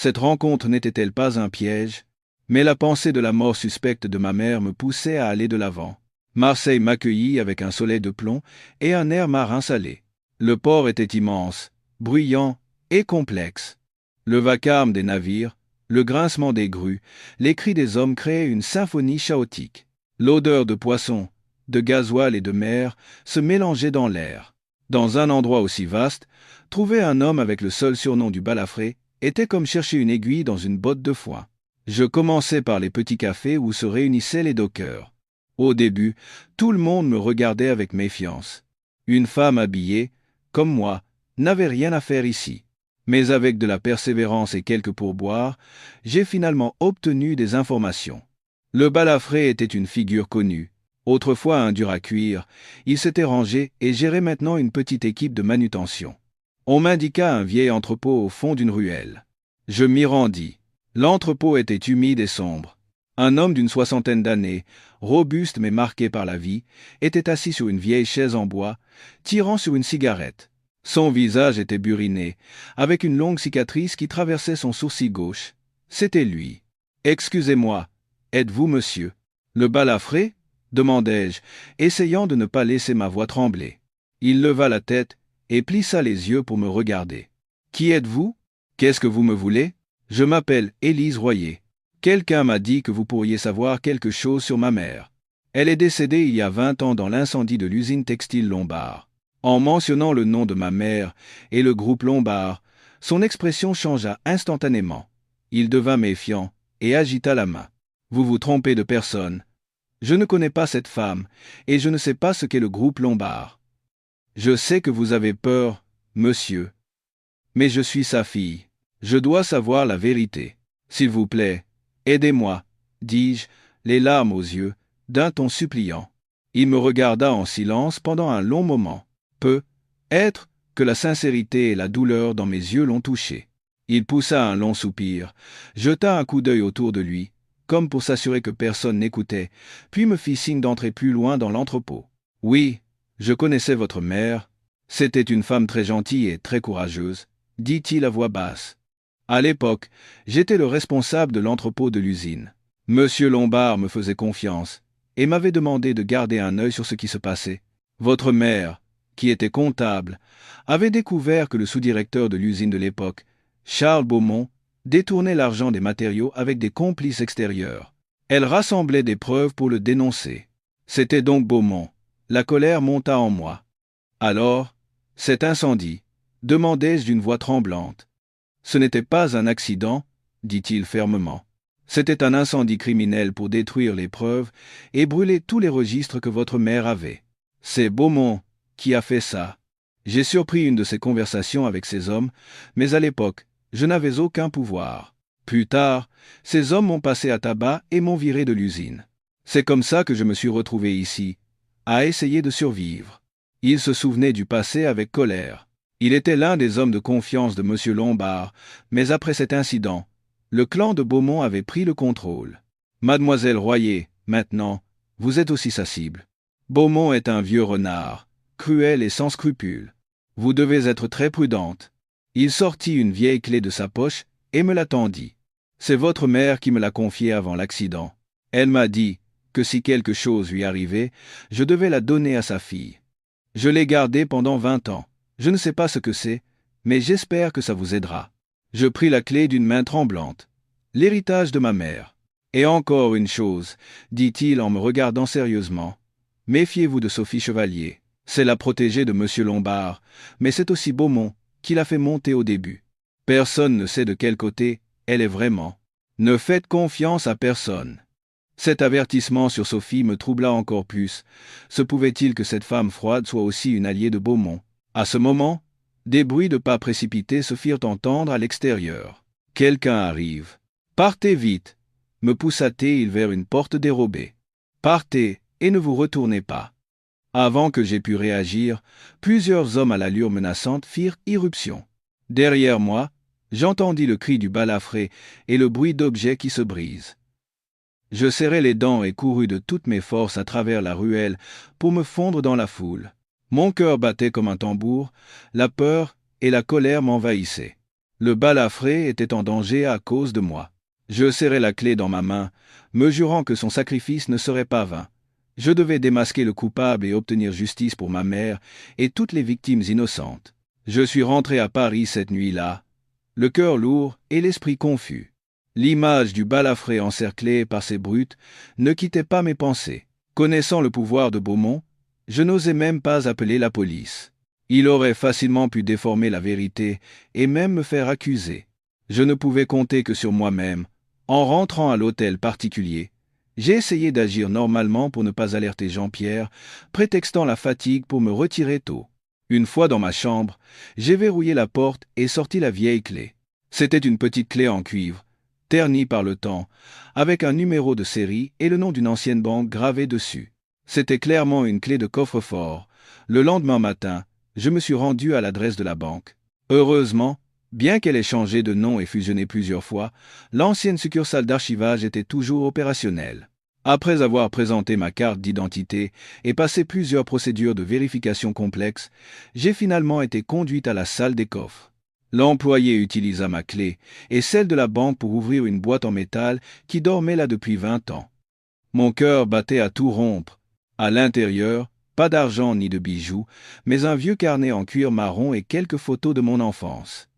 A: Cette rencontre n'était-elle pas un piège? Mais la pensée de la mort suspecte de ma mère me poussait à aller de l'avant. Marseille m'accueillit avec un soleil de plomb et un air marin salé. Le port était immense, bruyant et complexe. Le vacarme des navires, le grincement des grues, les cris des hommes créaient une symphonie chaotique. L'odeur de poissons, de gasoil et de mer se mélangeait dans l'air. Dans un endroit aussi vaste, trouver un homme avec le seul surnom du balafré était comme chercher une aiguille dans une botte de foin. Je commençai par les petits cafés où se réunissaient les dockers. Au début, tout le monde me regardait avec méfiance. Une femme habillée, comme moi, n'avait rien à faire ici. Mais avec de la persévérance et quelques pourboires, j'ai finalement obtenu des informations. Le balafré était une figure connue. Autrefois un dur à cuire, il s'était rangé et gérait maintenant une petite équipe de manutention. On m'indiqua un vieil entrepôt au fond d'une ruelle. Je m'y rendis. L'entrepôt était humide et sombre. Un homme d'une soixantaine d'années, robuste mais marqué par la vie, était assis sur une vieille chaise en bois, tirant sur une cigarette. Son visage était buriné, avec une longue cicatrice qui traversait son sourcil gauche. C'était lui. « Excusez-moi, êtes-vous monsieur le balafré ?» demandai-je, essayant de ne pas laisser ma voix trembler. Il leva la tête et plissa les yeux pour me regarder. « Qui êtes-vous? Qu'est-ce que vous me voulez? Je m'appelle Élise Royer. Quelqu'un m'a dit que vous pourriez savoir quelque chose sur ma mère. Elle est décédée il y a 20 ans dans l'incendie de l'usine textile Lombard. » En mentionnant le nom de ma mère et le groupe Lombard, son expression changea instantanément. Il devint méfiant et agita la main. « Vous vous trompez de personne. Je ne connais pas cette femme et je ne sais pas ce qu'est le groupe Lombard. Je sais que vous avez peur, monsieur. Mais je suis sa fille. Je dois savoir la vérité. S'il vous plaît, aidez-moi, dis-je, les larmes aux yeux, d'un ton suppliant. Il me regarda en silence pendant un long moment. Peut-être que la sincérité et la douleur dans mes yeux l'ont touché. Il poussa un long soupir, jeta un coup d'œil autour de lui, comme pour s'assurer que personne n'écoutait, puis me fit signe d'entrer plus loin dans l'entrepôt. « Oui, je connaissais votre mère. C'était une femme très gentille et très courageuse, » dit-il à voix basse. À l'époque, j'étais le responsable de l'entrepôt de l'usine. Monsieur Lombard me faisait confiance et m'avait demandé de garder un œil sur ce qui se passait. Votre mère, qui était comptable, avait découvert que le sous-directeur de l'usine de l'époque, Charles Beaumont, détournait l'argent des matériaux avec des complices extérieurs. Elle rassemblait des preuves pour le dénoncer. C'était donc Beaumont. La colère monta en moi. Alors, cet incendie, demandai-je d'une voix tremblante. Ce n'était pas un accident, dit-il fermement. C'était un incendie criminel pour détruire les preuves et brûler tous les registres que votre mère avait. C'est Beaumont qui a fait ça. J'ai surpris une de ces conversations avec ces hommes, mais à l'époque, je n'avais aucun pouvoir. Plus tard, ces hommes m'ont passé à tabac et m'ont viré de l'usine. C'est comme ça que je me suis retrouvé ici, à essayer de survivre. Il se souvenait du passé avec colère. Il était l'un des hommes de confiance de M. Lombard, mais après cet incident, le clan de Beaumont avait pris le contrôle. Mademoiselle Royer, maintenant, vous êtes aussi sa cible. Beaumont est un vieux renard, cruel et sans scrupules. Vous devez être très prudente. Il sortit une vieille clé de sa poche et me la tendit. C'est votre mère qui me l'a confiée avant l'accident. Elle m'a dit que si quelque chose lui arrivait, je devais la donner à sa fille. Je l'ai gardée pendant 20 ans. Je ne sais pas ce que c'est, mais j'espère que ça vous aidera. Je pris la clé d'une main tremblante. L'héritage de ma mère. Et encore une chose, dit-il en me regardant sérieusement. Méfiez-vous de Sophie Chevalier. C'est la protégée de M. Lombard, mais c'est aussi Beaumont qui l'a fait monter au début. Personne ne sait de quel côté elle est vraiment. Ne faites confiance à personne. Cet avertissement sur Sophie me troubla encore plus. Se pouvait-il que cette femme froide soit aussi une alliée de Beaumont? À ce moment, des bruits de pas précipités se firent entendre à l'extérieur. « Quelqu'un arrive. Partez vite !» me poussa-t-il vers une porte dérobée. « Partez et ne vous retournez pas. » Avant que j'aie pu réagir, plusieurs hommes à l'allure menaçante firent irruption. Derrière moi, j'entendis le cri du balafré et le bruit d'objets qui se brisent. Je serrai les dents et courus de toutes mes forces à travers la ruelle pour me fondre dans la foule. Mon cœur battait comme un tambour, la peur et la colère m'envahissaient. Le balafré était en danger à cause de moi. Je serrai la clé dans ma main, me jurant que son sacrifice ne serait pas vain. Je devais démasquer le coupable et obtenir justice pour ma mère et toutes les victimes innocentes. Je suis rentré à Paris cette nuit-là, le cœur lourd et l'esprit confus. L'image du balafré encerclé par ces brutes ne quittait pas mes pensées. Connaissant le pouvoir de Beaumont, je n'osais même pas appeler la police. Il aurait facilement pu déformer la vérité et même me faire accuser. Je ne pouvais compter que sur moi-même. En rentrant à l'hôtel particulier, j'ai essayé d'agir normalement pour ne pas alerter Jean-Pierre, prétextant la fatigue pour me retirer tôt. Une fois dans ma chambre, j'ai verrouillé la porte et sorti la vieille clé. C'était une petite clé en cuivre, ternie par le temps, avec un numéro de série et le nom d'une ancienne banque gravé dessus. C'était clairement une clé de coffre-fort. Le lendemain matin, je me suis rendu à l'adresse de la banque. Heureusement, bien qu'elle ait changé de nom et fusionné plusieurs fois, l'ancienne succursale d'archivage était toujours opérationnelle. Après avoir présenté ma carte d'identité et passé plusieurs procédures de vérification complexes, j'ai finalement été conduite à la salle des coffres. L'employé utilisa ma clé et celle de la banque pour ouvrir une boîte en métal qui dormait là depuis 20 ans. Mon cœur battait à tout rompre. À l'intérieur, pas d'argent ni de bijoux, mais un vieux carnet en cuir marron et quelques photos de mon enfance.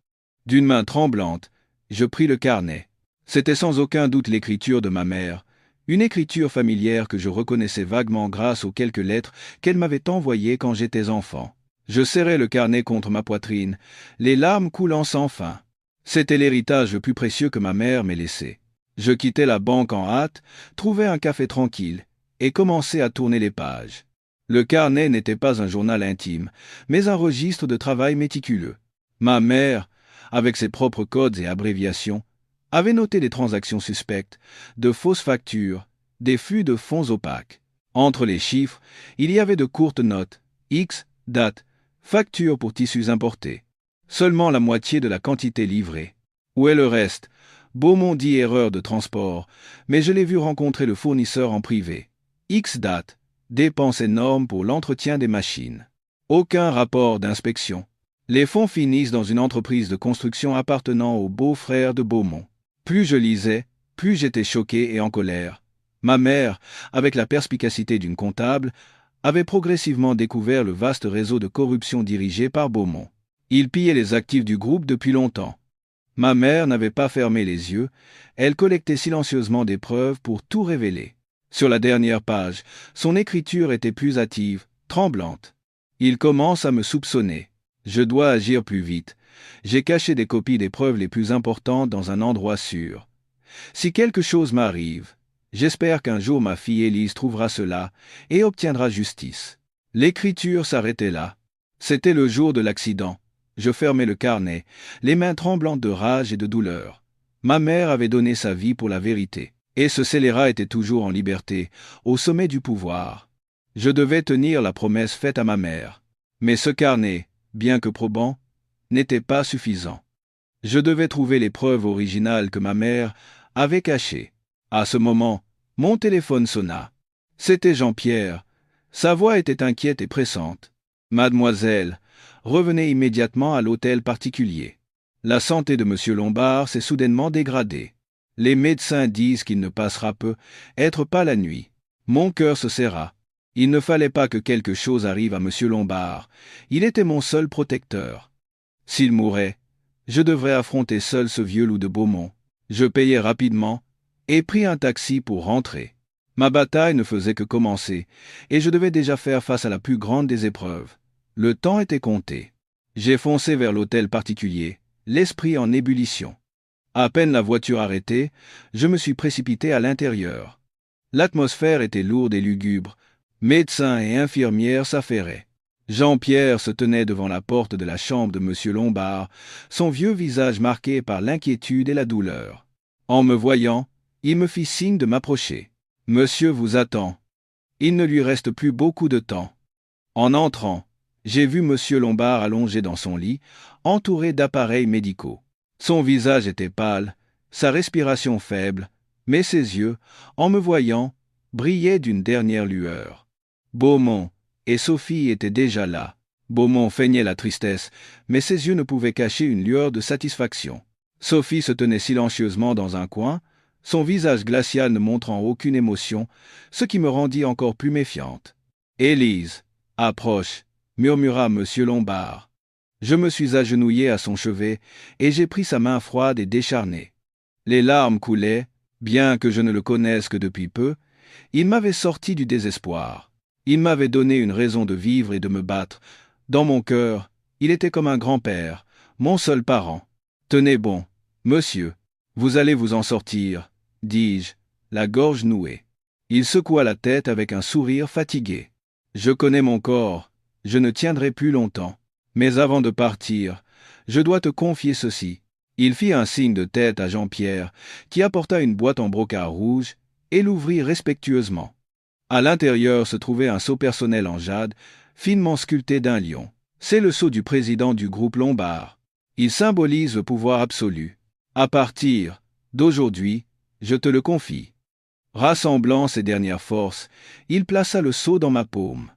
A: D'une main tremblante, je pris le carnet. C'était sans aucun doute l'écriture de ma mère, une écriture familière que je reconnaissais vaguement grâce aux quelques lettres qu'elle m'avait envoyées quand j'étais enfant. Je serrai le carnet contre ma poitrine, les larmes coulant sans fin. C'était l'héritage le plus précieux que ma mère m'ait laissé. Je quittai la banque en hâte, trouvai un café tranquille et commençai à tourner les pages. Le carnet n'était pas un journal intime, mais un registre de travail méticuleux. Ma mère, avec ses propres codes et abréviations, avait noté des transactions suspectes, de fausses factures, des flux de fonds opaques. Entre les chiffres, il y avait de courtes notes, X, date, facture pour tissus importés. Seulement la moitié de la quantité livrée. Où est le reste? Beaumont dit erreur de transport, mais je l'ai vu rencontrer le fournisseur en privé. X date, dépenses énormes pour l'entretien des machines. Aucun rapport d'inspection. Les fonds finissent dans une entreprise de construction appartenant aux beaux-frères de Beaumont. Plus je lisais, plus j'étais choqué et en colère. Ma mère, avec la perspicacité d'une comptable, avait progressivement découvert le vaste réseau de corruption dirigé par Beaumont. Il pillait les actifs du groupe depuis longtemps. Ma mère n'avait pas fermé les yeux, elle collectait silencieusement des preuves pour tout révéler. Sur la dernière page, son écriture était plus hâtive, tremblante. Il commence à me soupçonner. Je dois agir plus vite. J'ai caché des copies des preuves les plus importantes dans un endroit sûr. Si quelque chose m'arrive, j'espère qu'un jour ma fille Élise trouvera cela et obtiendra justice. L'écriture s'arrêtait là. C'était le jour de l'accident. Je fermais le carnet, les mains tremblantes de rage et de douleur. Ma mère avait donné sa vie pour la vérité. Et ce scélérat était toujours en liberté, au sommet du pouvoir. Je devais tenir la promesse faite à ma mère. Mais ce carnet, bien que probant, n'était pas suffisant. Je devais trouver les preuves originales que ma mère avait cachées. À ce moment, mon téléphone sonna. C'était Jean-Pierre. Sa voix était inquiète et pressante. « Mademoiselle, revenez immédiatement à l'hôtel particulier. La santé de M. Lombard s'est soudainement dégradée. Les médecins disent qu'il ne passera peu être pas la nuit. » Mon cœur se serra. Il ne fallait pas que quelque chose arrive à M. Lombard. Il était mon seul protecteur. S'il mourait, je devrais affronter seul ce vieux loup de Beaumont. Je payai rapidement et pris un taxi pour rentrer. Ma bataille ne faisait que commencer, et je devais déjà faire face à la plus grande des épreuves. Le temps était compté. J'ai foncé vers l'hôtel particulier, l'esprit en ébullition. À peine la voiture arrêtée, je me suis précipité à l'intérieur. L'atmosphère était lourde et lugubre. Médecins et infirmières s'affairaient. Jean-Pierre se tenait devant la porte de la chambre de M. Lombard, son vieux visage marqué par l'inquiétude et la douleur. En me voyant, il me fit signe de m'approcher. « Monsieur vous attend. » Il ne lui reste plus beaucoup de temps. En entrant, j'ai vu M. Lombard allongé dans son lit, entouré d'appareils médicaux. Son visage était pâle, sa respiration faible, mais ses yeux, en me voyant, brillaient d'une dernière lueur. Beaumont et Sophie étaient déjà là. Beaumont feignait la tristesse, mais ses yeux ne pouvaient cacher une lueur de satisfaction. Sophie se tenait silencieusement dans un coin, son visage glacial ne montrant aucune émotion, ce qui me rendit encore plus méfiante. « Élise, approche », murmura M. Lombard. Je me suis agenouillé à son chevet, et j'ai pris sa main froide et décharnée. Les larmes coulaient, bien que je ne le connaisse que depuis peu. Il m'avait sorti du désespoir. Il m'avait donné une raison de vivre et de me battre. Dans mon cœur, il était comme un grand-père, mon seul parent. « Tenez bon, monsieur, vous allez vous en sortir, » dis-je, la gorge nouée. Il secoua la tête avec un sourire fatigué. « Je connais mon corps, je ne tiendrai plus longtemps. Mais avant de partir, je dois te confier ceci. » Il fit un signe de tête à Jean-Pierre, qui apporta une boîte en brocart rouge, et l'ouvrit respectueusement. À l'intérieur se trouvait un sceau personnel en jade, finement sculpté d'un lion. C'est le sceau du président du groupe Lombard. Il symbolise le pouvoir absolu. À partir d'aujourd'hui, je te le confie. Rassemblant ses dernières forces, il plaça le sceau dans ma paume.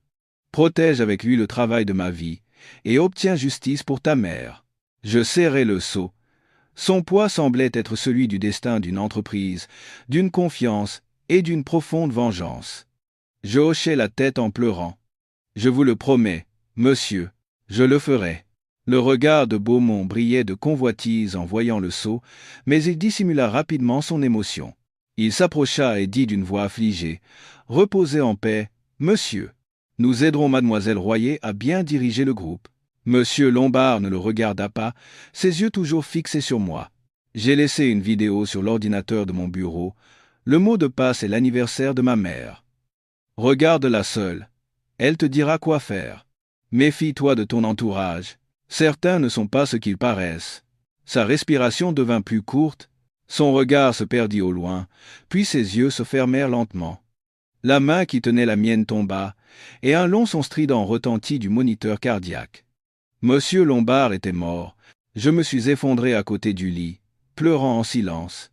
A: Protège avec lui le travail de ma vie, et obtiens justice pour ta mère. Je serrai le sceau. Son poids semblait être celui du destin d'une entreprise, d'une confiance et d'une profonde vengeance. Je hochai la tête en pleurant. Je vous le promets, monsieur, je le ferai. Le regard de Beaumont brillait de convoitise en voyant le sceau, mais il dissimula rapidement son émotion. Il s'approcha et dit d'une voix affligée, « Reposez en paix, monsieur. Nous aiderons mademoiselle Royer à bien diriger le groupe. » Monsieur Lombard ne le regarda pas, ses yeux toujours fixés sur moi. J'ai laissé une vidéo sur l'ordinateur de mon bureau. Le mot de passe est l'anniversaire de ma mère. Regarde-la seule. Elle te dira quoi faire. Méfie-toi de ton entourage. Certains ne sont pas ce qu'ils paraissent. Sa respiration devint plus courte, son regard se perdit au loin, puis ses yeux se fermèrent lentement. La main qui tenait la mienne tomba, et un long son strident retentit du moniteur cardiaque. Monsieur Lombard était mort. Je me suis effondré à côté du lit, pleurant en silence.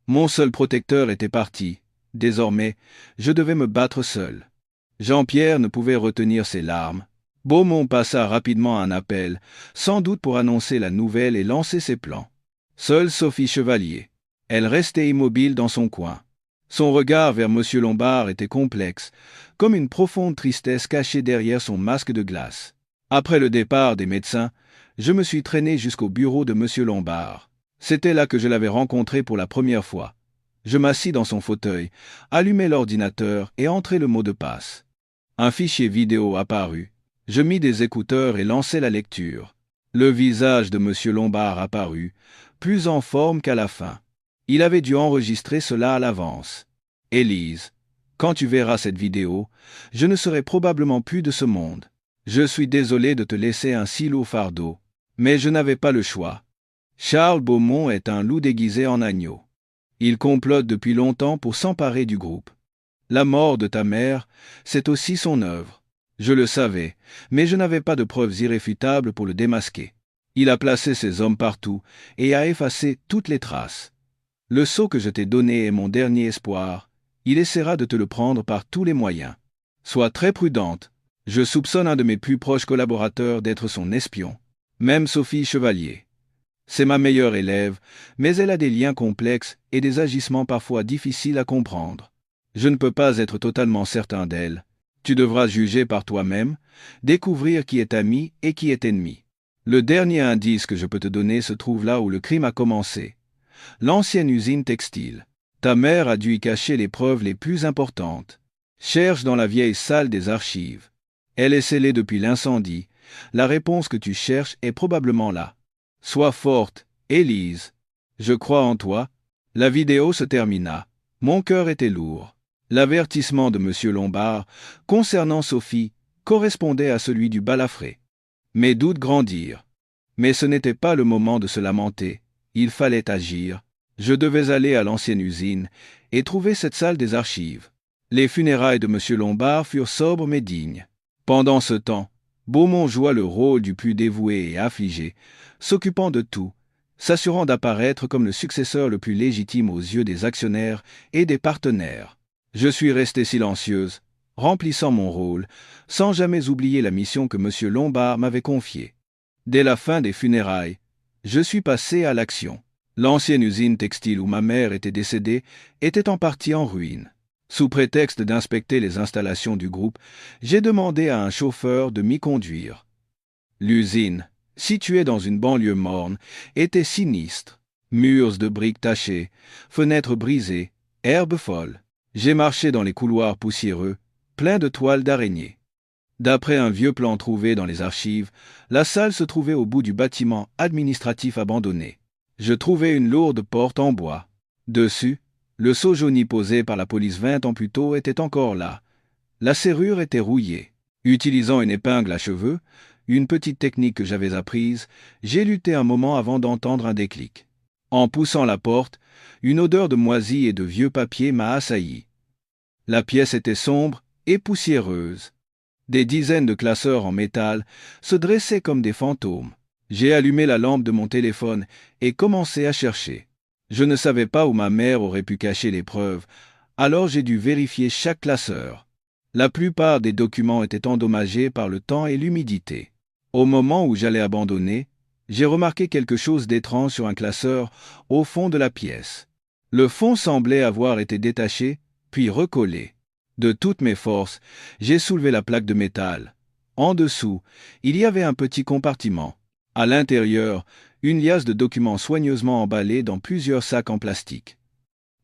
A: Mon seul protecteur était parti. Désormais, je devais me battre seul. Jean-Pierre ne pouvait retenir ses larmes. Beaumont passa rapidement un appel, sans doute pour annoncer la nouvelle et lancer ses plans. Seule Sophie Chevalier. Elle restait immobile dans son coin. Son regard vers M. Lombard était complexe, comme une profonde tristesse cachée derrière son masque de glace. Après le départ des médecins, je me suis traîné jusqu'au bureau de M. Lombard. C'était là que je l'avais rencontré pour la première fois. Je m'assis dans son fauteuil, allumai l'ordinateur et entrai le mot de passe. Un fichier vidéo apparut. Je mis des écouteurs et lançai la lecture. Le visage de M. Lombard apparut, plus en forme qu'à la fin. Il avait dû enregistrer cela à l'avance. « Élise, quand tu verras cette vidéo, je ne serai probablement plus de ce monde. Je suis désolé de te laisser un si lourd fardeau, mais je n'avais pas le choix. Charles Beaumont est un loup déguisé en agneau. Il complote depuis longtemps pour s'emparer du groupe. La mort de ta mère, c'est aussi son œuvre. Je le savais, mais je n'avais pas de preuves irréfutables pour le démasquer. Il a placé ses hommes partout et a effacé toutes les traces. Le sceau que je t'ai donné est mon dernier espoir. Il essaiera de te le prendre par tous les moyens. Sois très prudente. Je soupçonne un de mes plus proches collaborateurs d'être son espion. Même Sophie Chevalier. C'est ma meilleure élève, mais elle a des liens complexes et des agissements parfois difficiles à comprendre. Je ne peux pas être totalement certain d'elle. Tu devras juger par toi-même, découvrir qui est ami et qui est ennemi. Le dernier indice que je peux te donner se trouve là où le crime a commencé. L'ancienne usine textile. Ta mère a dû y cacher les preuves les plus importantes. Cherche dans la vieille salle des archives. Elle est scellée depuis l'incendie. La réponse que tu cherches est probablement là. Sois forte, Élise. Je crois en toi. La vidéo se termina. Mon cœur était lourd. L'avertissement de M. Lombard, concernant Sophie, correspondait à celui du balafré. Mes doutes grandirent. Mais ce n'était pas le moment de se lamenter. Il fallait agir. Je devais aller à l'ancienne usine et trouver cette salle des archives. Les funérailles de M. Lombard furent sobres mais dignes. Pendant ce temps, Beaumont joua le rôle du plus dévoué et affligé, s'occupant de tout, s'assurant d'apparaître comme le successeur le plus légitime aux yeux des actionnaires et des partenaires. Je suis restée silencieuse, remplissant mon rôle, sans jamais oublier la mission que M. Lombard m'avait confiée. Dès la fin des funérailles, je suis passé à l'action. L'ancienne usine textile où ma mère était décédée était en partie en ruine. Sous prétexte d'inspecter les installations du groupe, j'ai demandé à un chauffeur de m'y conduire. L'usine, située dans une banlieue morne, était sinistre. Murs de briques tachés, fenêtres brisées, herbes folles. J'ai marché dans les couloirs poussiéreux, pleins de toiles d'araignées. D'après un vieux plan trouvé dans les archives, la salle se trouvait au bout du bâtiment administratif abandonné. Je trouvai une lourde porte en bois. Dessus, le sceau jauni posé par la police 20 ans plus tôt était encore là. La serrure était rouillée. Utilisant une épingle à cheveux, une petite technique que j'avais apprise, j'ai lutté un moment avant d'entendre un déclic. En poussant la porte, une odeur de moisi et de vieux papier m'a assailli. La pièce était sombre et poussiéreuse. Des dizaines de classeurs en métal se dressaient comme des fantômes. J'ai allumé la lampe de mon téléphone et commencé à chercher. Je ne savais pas où ma mère aurait pu cacher les preuves, alors j'ai dû vérifier chaque classeur. La plupart des documents étaient endommagés par le temps et l'humidité. Au moment où j'allais abandonner, j'ai remarqué quelque chose d'étrange sur un classeur au fond de la pièce. Le fond semblait avoir été détaché, puis recollé. De toutes mes forces, j'ai soulevé la plaque de métal. En dessous, il y avait un petit compartiment. À l'intérieur, une liasse de documents soigneusement emballés dans plusieurs sacs en plastique.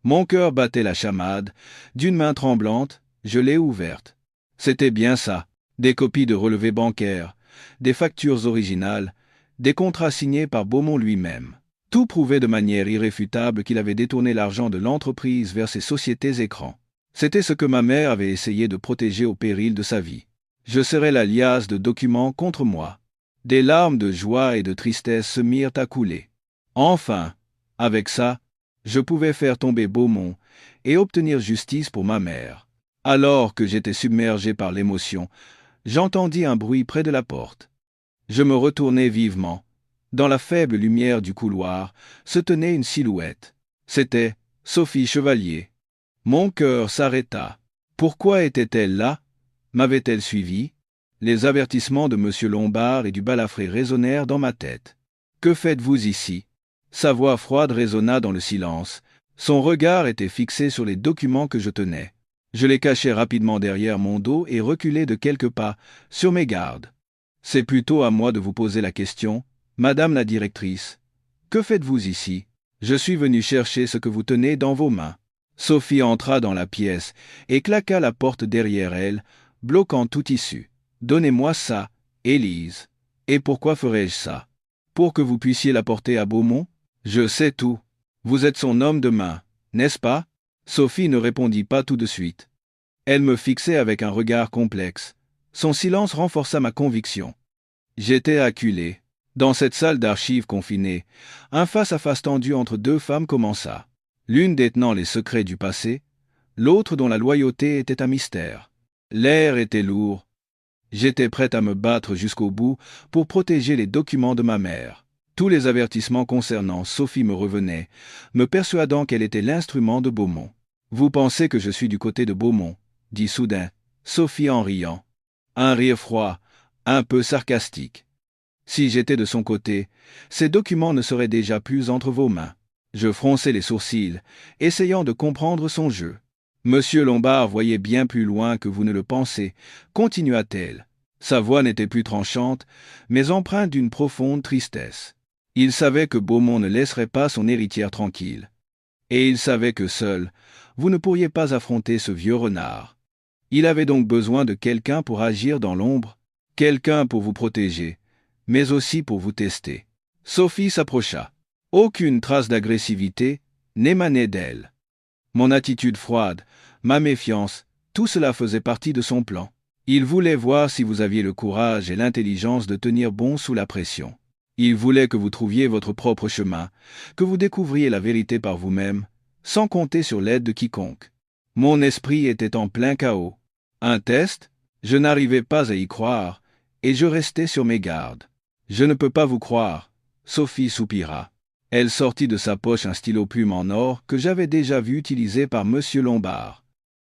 A: Mon cœur battait la chamade. D'une main tremblante, je l'ai ouverte. C'était bien ça, des copies de relevés bancaires, des factures originales, des contrats signés par Beaumont lui-même. Tout prouvait de manière irréfutable qu'il avait détourné l'argent de l'entreprise vers ses sociétés écrans. C'était ce que ma mère avait essayé de protéger au péril de sa vie. Je serrais la liasse de documents contre moi. Des larmes de joie et de tristesse se mirent à couler. Enfin, avec ça, je pouvais faire tomber Beaumont et obtenir justice pour ma mère. Alors que j'étais submergé par l'émotion, j'entendis un bruit près de la porte. Je me retournai vivement. Dans la faible lumière du couloir se tenait une silhouette. C'était Sophie Chevalier. Mon cœur s'arrêta. Pourquoi était-elle là? M'avait-elle suivi? Les avertissements de M. Lombard et du balafré résonnèrent dans ma tête. « Que faites-vous ici » Sa voix froide résonna dans le silence. Son regard était fixé sur les documents que je tenais. Je les cachai rapidement derrière mon dos et reculai de quelques pas, sur mes gardes. « C'est plutôt à moi de vous poser la question, Madame la directrice. Que faites-vous ici? Je suis venu chercher ce que vous tenez dans vos mains. » Sophie entra dans la pièce et claqua la porte derrière elle, bloquant toute issue. « Donnez-moi ça, Élise. Et pourquoi ferais-je ça? Pour que vous puissiez la porter à Beaumont? Je sais tout. Vous êtes son homme de main, n'est-ce pas? » Sophie ne répondit pas tout de suite. Elle me fixait avec un regard complexe. Son silence renforça ma conviction. J'étais acculé. Dans cette salle d'archives confinée, un face-à-face tendu entre deux femmes commença. L'une détenant les secrets du passé, l'autre dont la loyauté était un mystère. L'air était lourd. J'étais prêt à me battre jusqu'au bout pour protéger les documents de ma mère. Tous les avertissements concernant Sophie me revenaient, me persuadant qu'elle était l'instrument de Beaumont. « Vous pensez que je suis du côté de Beaumont » dit soudain Sophie en riant. Un rire froid, un peu sarcastique. Si j'étais de son côté, ces documents ne seraient déjà plus entre vos mains. Je fronçai les sourcils, essayant de comprendre son jeu. Monsieur Lombard voyait bien plus loin que vous ne le pensez, continua-t-elle. Sa voix n'était plus tranchante, mais empreinte d'une profonde tristesse. Il savait que Beaumont ne laisserait pas son héritière tranquille. Et il savait que seul, vous ne pourriez pas affronter ce vieux renard. Il avait donc besoin de quelqu'un pour agir dans l'ombre, quelqu'un pour vous protéger, mais aussi pour vous tester. Sophie s'approcha. Aucune trace d'agressivité n'émanait d'elle. Mon attitude froide, ma méfiance, tout cela faisait partie de son plan. Il voulait voir si vous aviez le courage et l'intelligence de tenir bon sous la pression. Il voulait que vous trouviez votre propre chemin, que vous découvriez la vérité par vous-même, sans compter sur l'aide de quiconque. Mon esprit était en plein chaos. Un test? Je n'arrivais pas à y croire, et je restais sur mes gardes. Je ne peux pas vous croire, Sophie soupira. Elle sortit de sa poche un stylo plume en or que j'avais déjà vu utilisé par M. Lombard.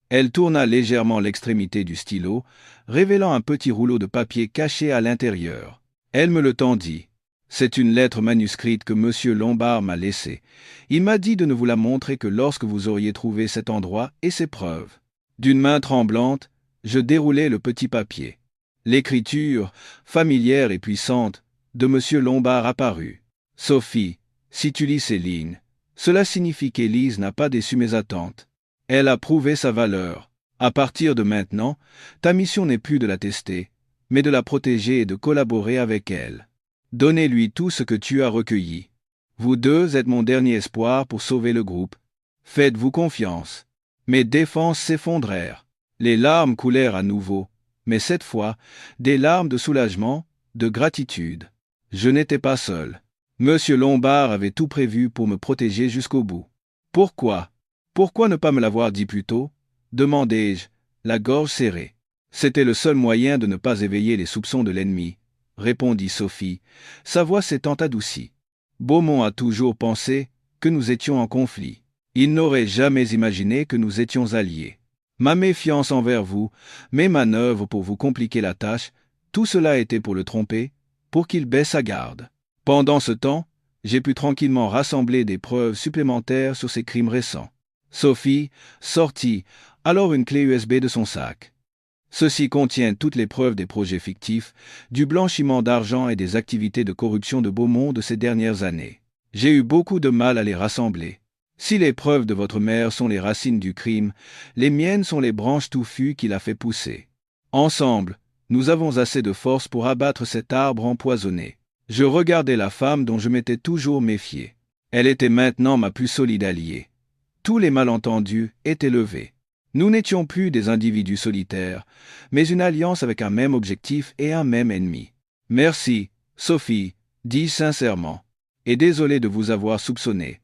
A: Elle tourna légèrement l'extrémité du stylo, révélant un petit rouleau de papier caché à l'intérieur. Elle me le tendit. C'est une lettre manuscrite que M. Lombard m'a laissée. Il m'a dit de ne vous la montrer que lorsque vous auriez trouvé cet endroit et ses preuves. D'une main tremblante, je déroulai le petit papier. L'écriture, familière et puissante, de M. Lombard apparut. « Sophie, si tu lis ces lignes, cela signifie qu'Élise n'a pas déçu mes attentes. Elle a prouvé sa valeur. À partir de maintenant, ta mission n'est plus de la tester, mais de la protéger et de collaborer avec elle. Donnez-lui tout ce que tu as recueilli. Vous deux êtes mon dernier espoir pour sauver le groupe. Faites-vous confiance. » Mes défenses s'effondrèrent. Les larmes coulèrent à nouveau, mais cette fois, des larmes de soulagement, de gratitude. Je n'étais pas seul. Monsieur Lombard avait tout prévu pour me protéger jusqu'au bout. Pourquoi ne pas me l'avoir dit plus tôt? Demandai-je, la gorge serrée. C'était le seul moyen de ne pas éveiller les soupçons de l'ennemi, répondit Sophie. Sa voix s'étant adoucie. Beaumont a toujours pensé que nous étions en conflit. Il n'aurait jamais imaginé que nous étions alliés. Ma méfiance envers vous, mes manœuvres pour vous compliquer la tâche, tout cela était pour le tromper, pour qu'il baisse sa garde. Pendant ce temps, j'ai pu tranquillement rassembler des preuves supplémentaires sur ces crimes récents. Sophie sortit alors une clé USB de son sac. Ceci contient toutes les preuves des projets fictifs, du blanchiment d'argent et des activités de corruption de Beaumont de ces dernières années. J'ai eu beaucoup de mal à les rassembler. Si les preuves de votre mère sont les racines du crime, les miennes sont les branches touffues qu'il a fait pousser. Ensemble, nous avons assez de force pour abattre cet arbre empoisonné. Je regardais la femme dont je m'étais toujours méfié. Elle était maintenant ma plus solide alliée. Tous les malentendus étaient levés. Nous n'étions plus des individus solitaires, mais une alliance avec un même objectif et un même ennemi. Merci, Sophie, dis-je sincèrement, et désolé de vous avoir soupçonné.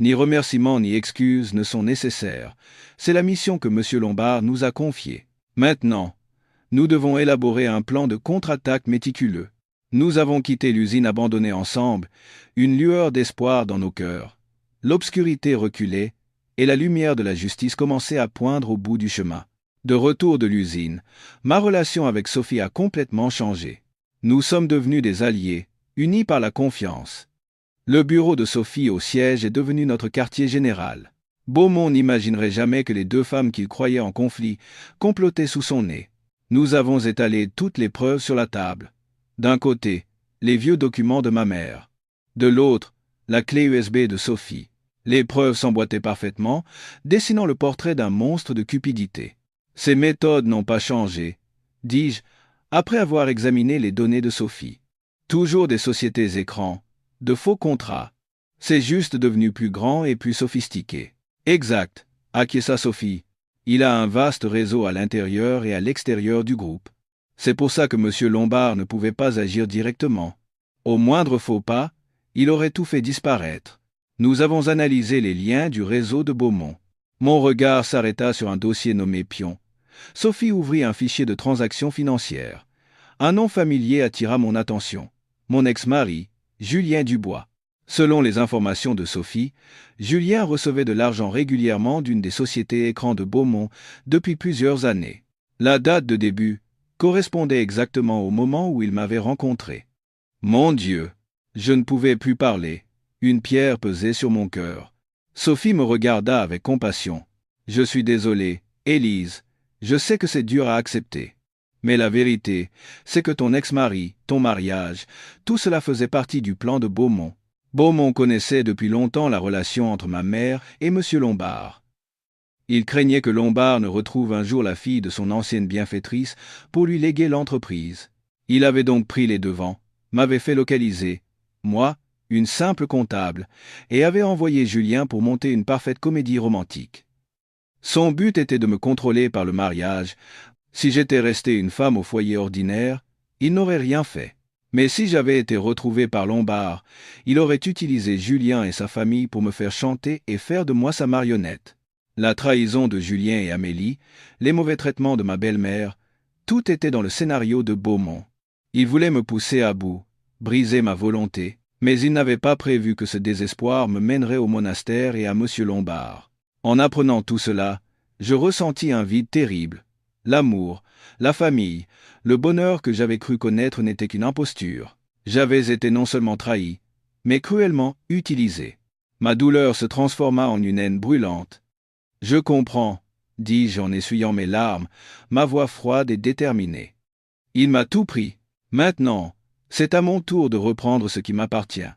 A: Ni remerciements ni excuses ne sont nécessaires. C'est la mission que M. Lombard nous a confiée. Maintenant, nous devons élaborer un plan de contre-attaque méticuleux. Nous avons quitté l'usine abandonnée ensemble, une lueur d'espoir dans nos cœurs. L'obscurité reculait, et la lumière de la justice commençait à poindre au bout du chemin. De retour de l'usine, ma relation avec Sophie a complètement changé. Nous sommes devenus des alliés, unis par la confiance. Le bureau de Sophie au siège est devenu notre quartier général. Beaumont n'imaginerait jamais que les deux femmes qu'il croyait en conflit complotaient sous son nez. Nous avons étalé toutes les preuves sur la table. D'un côté, les vieux documents de ma mère. De l'autre, la clé USB de Sophie. Les preuves s'emboîtaient parfaitement, dessinant le portrait d'un monstre de cupidité. Ces méthodes n'ont pas changé, dis-je, après avoir examiné les données de Sophie. Toujours des sociétés écrans, de faux contrats. C'est juste devenu plus grand et plus sophistiqué. Exact, acquiesça Sophie. Il a un vaste réseau à l'intérieur et à l'extérieur du groupe. C'est pour ça que M. Lombard ne pouvait pas agir directement. Au moindre faux pas, il aurait tout fait disparaître. Nous avons analysé les liens du réseau de Beaumont. Mon regard s'arrêta sur un dossier nommé Pion. Sophie ouvrit un fichier de transactions financières. Un nom familier attira mon attention. Mon ex-mari, Julien Dubois. Selon les informations de Sophie, Julien recevait de l'argent régulièrement d'une des sociétés écrans de Beaumont depuis plusieurs années. La date de début correspondait exactement au moment où il m'avait rencontré. Mon Dieu, je ne pouvais plus parler. Une pierre pesait sur mon cœur. Sophie me regarda avec compassion. Je suis désolé, Élise, je sais que c'est dur à accepter. Mais la vérité, c'est que ton ex-mari, ton mariage, tout cela faisait partie du plan de Beaumont. Beaumont connaissait depuis longtemps la relation entre ma mère et M. Lombard. Il craignait que Lombard ne retrouve un jour la fille de son ancienne bienfaitrice pour lui léguer l'entreprise. Il avait donc pris les devants, m'avait fait localiser, moi, une simple comptable, et avait envoyé Julien pour monter une parfaite comédie romantique. Son but était de me contrôler par le mariage. Si j'étais resté une femme au foyer ordinaire, il n'aurait rien fait. Mais si j'avais été retrouvé par Lombard, il aurait utilisé Julien et sa famille pour me faire chanter et faire de moi sa marionnette. La trahison de Julien et Amélie, les mauvais traitements de ma belle-mère, tout était dans le scénario de Beaumont. Il voulait me pousser à bout, briser ma volonté, mais il n'avait pas prévu que ce désespoir me mènerait au monastère et à M. Lombard. En apprenant tout cela, Je ressentis un vide terrible. L'amour, la famille, le bonheur que j'avais cru connaître n'était qu'une imposture. J'avais été non seulement trahi, mais cruellement utilisé. Ma douleur se transforma en une haine brûlante. Je comprends, dis-je en essuyant mes larmes, ma voix froide et déterminée. Il m'a tout pris. Maintenant, c'est à mon tour de reprendre ce qui m'appartient.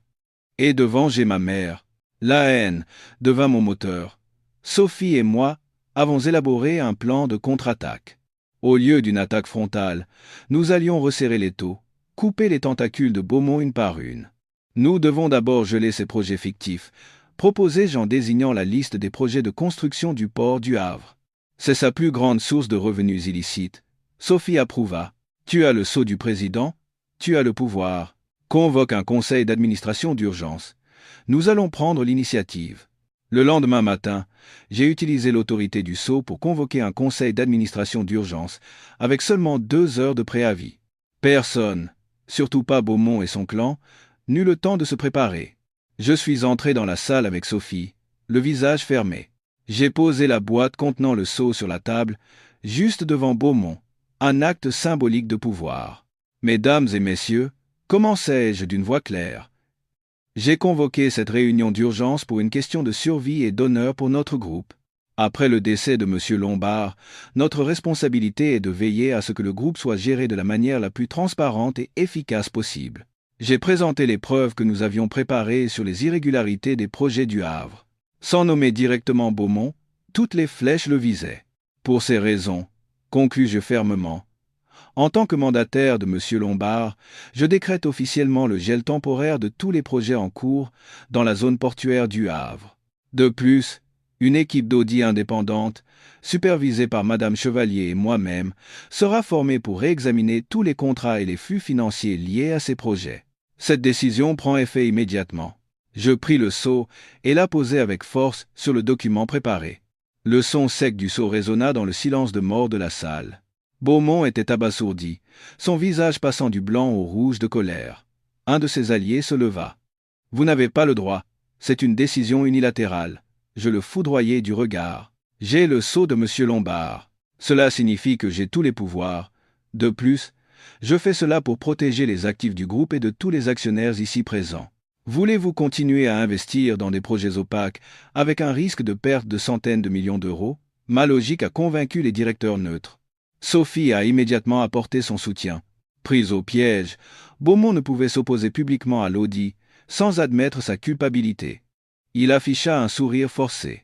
A: Et de venger ma mère. La haine devint mon moteur. Sophie et moi avons élaboré un plan de contre-attaque. Au lieu d'une attaque frontale, nous allions resserrer l'étau, couper les tentacules de Beaumont une par une. Nous devons d'abord geler ces projets fictifs, proposai-je en désignant la liste des projets de construction du port du Havre. C'est sa plus grande source de revenus illicites. Sophie approuva. Tu as le sceau du président, tu as le pouvoir. Convoque un conseil d'administration d'urgence. Nous allons prendre l'initiative. Le lendemain matin, j'ai utilisé l'autorité du sceau pour convoquer un conseil d'administration d'urgence, avec seulement 2 heures de préavis. Personne, surtout pas Beaumont et son clan, n'eut le temps de se préparer. Je suis entré dans la salle avec Sophie, le visage fermé. J'ai posé la boîte contenant le sceau sur la table, juste devant Beaumont, un acte symbolique de pouvoir. Mesdames et messieurs, commençai-je d'une voix claire. J'ai convoqué cette réunion d'urgence pour une question de survie et d'honneur pour notre groupe. Après le décès de M. Lombard, notre responsabilité est de veiller à ce que le groupe soit géré de la manière la plus transparente et efficace possible. J'ai présenté les preuves que nous avions préparées sur les irrégularités des projets du Havre. Sans nommer directement Beaumont, toutes les flèches le visaient. Pour ces raisons, conclus-je fermement, en tant que mandataire de M. Lombard, je décrète officiellement le gel temporaire de tous les projets en cours dans la zone portuaire du Havre. De plus, une équipe d'audit indépendante, supervisée par Madame Chevalier et moi-même, sera formée pour réexaminer tous les contrats et les flux financiers liés à ces projets. Cette décision prend effet immédiatement. Je pris le sceau et la posai avec force sur le document préparé. Le son sec du sceau résonna dans le silence de mort de la salle. Beaumont était abasourdi, son visage passant du blanc au rouge de colère. Un de ses alliés se leva. « Vous n'avez pas le droit, c'est une décision unilatérale. » Je le foudroyai du regard. « J'ai le sceau de M. Lombard. Cela signifie que j'ai tous les pouvoirs. De plus, je fais cela pour protéger les actifs du groupe et de tous les actionnaires ici présents. Voulez-vous continuer à investir dans des projets opaques avec un risque de perte de centaines de millions d'euros ? Ma logique a convaincu les directeurs neutres. Sophie a immédiatement apporté son soutien. Prise au piège, Beaumont ne pouvait s'opposer publiquement à l'audit sans admettre sa culpabilité. Il afficha un sourire forcé.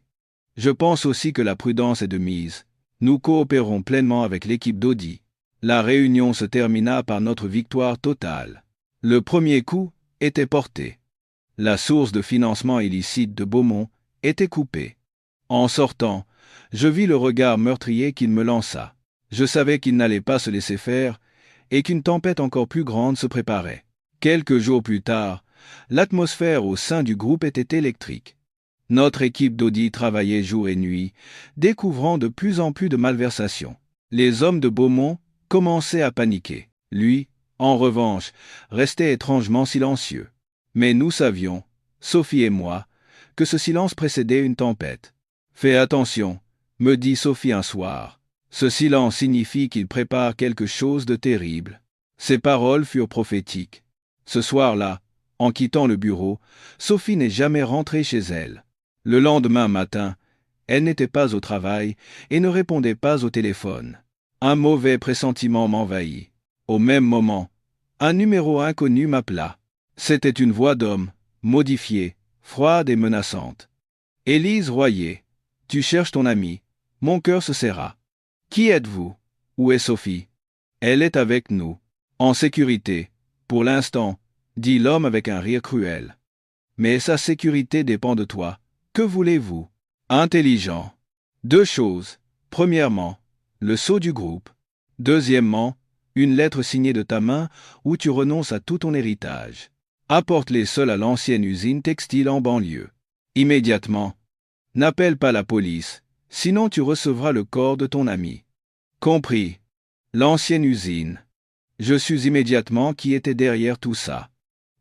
A: Je pense aussi que la prudence est de mise. Nous coopérons pleinement avec l'équipe d'audit. La réunion se termina par notre victoire totale. Le premier coup était porté. La source de financement illicite de Beaumont était coupée. En sortant, je vis le regard meurtrier qu'il me lança. Je savais qu'il n'allait pas se laisser faire et qu'une tempête encore plus grande se préparait. Quelques jours plus tard, l'atmosphère au sein du groupe était électrique. Notre équipe d'audit travaillait jour et nuit, découvrant de plus en plus de malversations. Les hommes de Beaumont commençaient à paniquer. Lui, en revanche, restait étrangement silencieux. Mais nous savions, Sophie et moi, que ce silence précédait une tempête. « Fais attention », me dit Sophie un soir. Ce silence signifie qu'il prépare quelque chose de terrible. Ces paroles furent prophétiques. Ce soir-là, en quittant le bureau, Sophie n'est jamais rentrée chez elle. Le lendemain matin, elle n'était pas au travail et ne répondait pas au téléphone. Un mauvais pressentiment m'envahit. Au même moment, un numéro inconnu m'appela. C'était une voix d'homme, modifiée, froide et menaçante. « Élise Royer, tu cherches ton amie. » Mon cœur se serra. « Qui êtes-vous ? Où est Sophie ? » « Elle est avec nous. En sécurité. Pour l'instant, » dit l'homme avec un rire cruel. « Mais sa sécurité dépend de toi. Que voulez-vous ? » Intelligent. 2 choses. Premièrement, le sceau du groupe. Deuxièmement, une lettre signée de ta main où tu renonces à tout ton héritage. Apporte-les seuls à l'ancienne usine textile en banlieue. Immédiatement. N'appelle pas la police, sinon tu recevras le corps de ton ami. Compris. L'ancienne usine. Je sus immédiatement qui était derrière tout ça.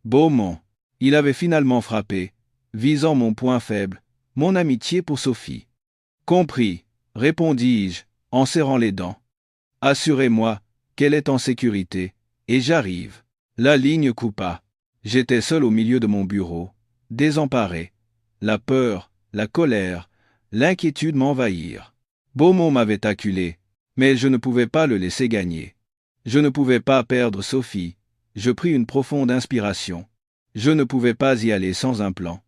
A: Beaumont. Il avait finalement frappé, visant mon point faible, mon amitié pour Sophie. Compris. répondis-je, en serrant les dents. Assurez-moi qu'elle est en sécurité, et j'arrive. La ligne coupa. J'étais seul au milieu de mon bureau, désemparé. La peur, la colère, l'inquiétude m'envahirent. Beaumont m'avait acculé, mais je ne pouvais pas le laisser gagner. Je ne pouvais pas perdre Sophie. Je pris une profonde inspiration. Je ne pouvais pas y aller sans un plan.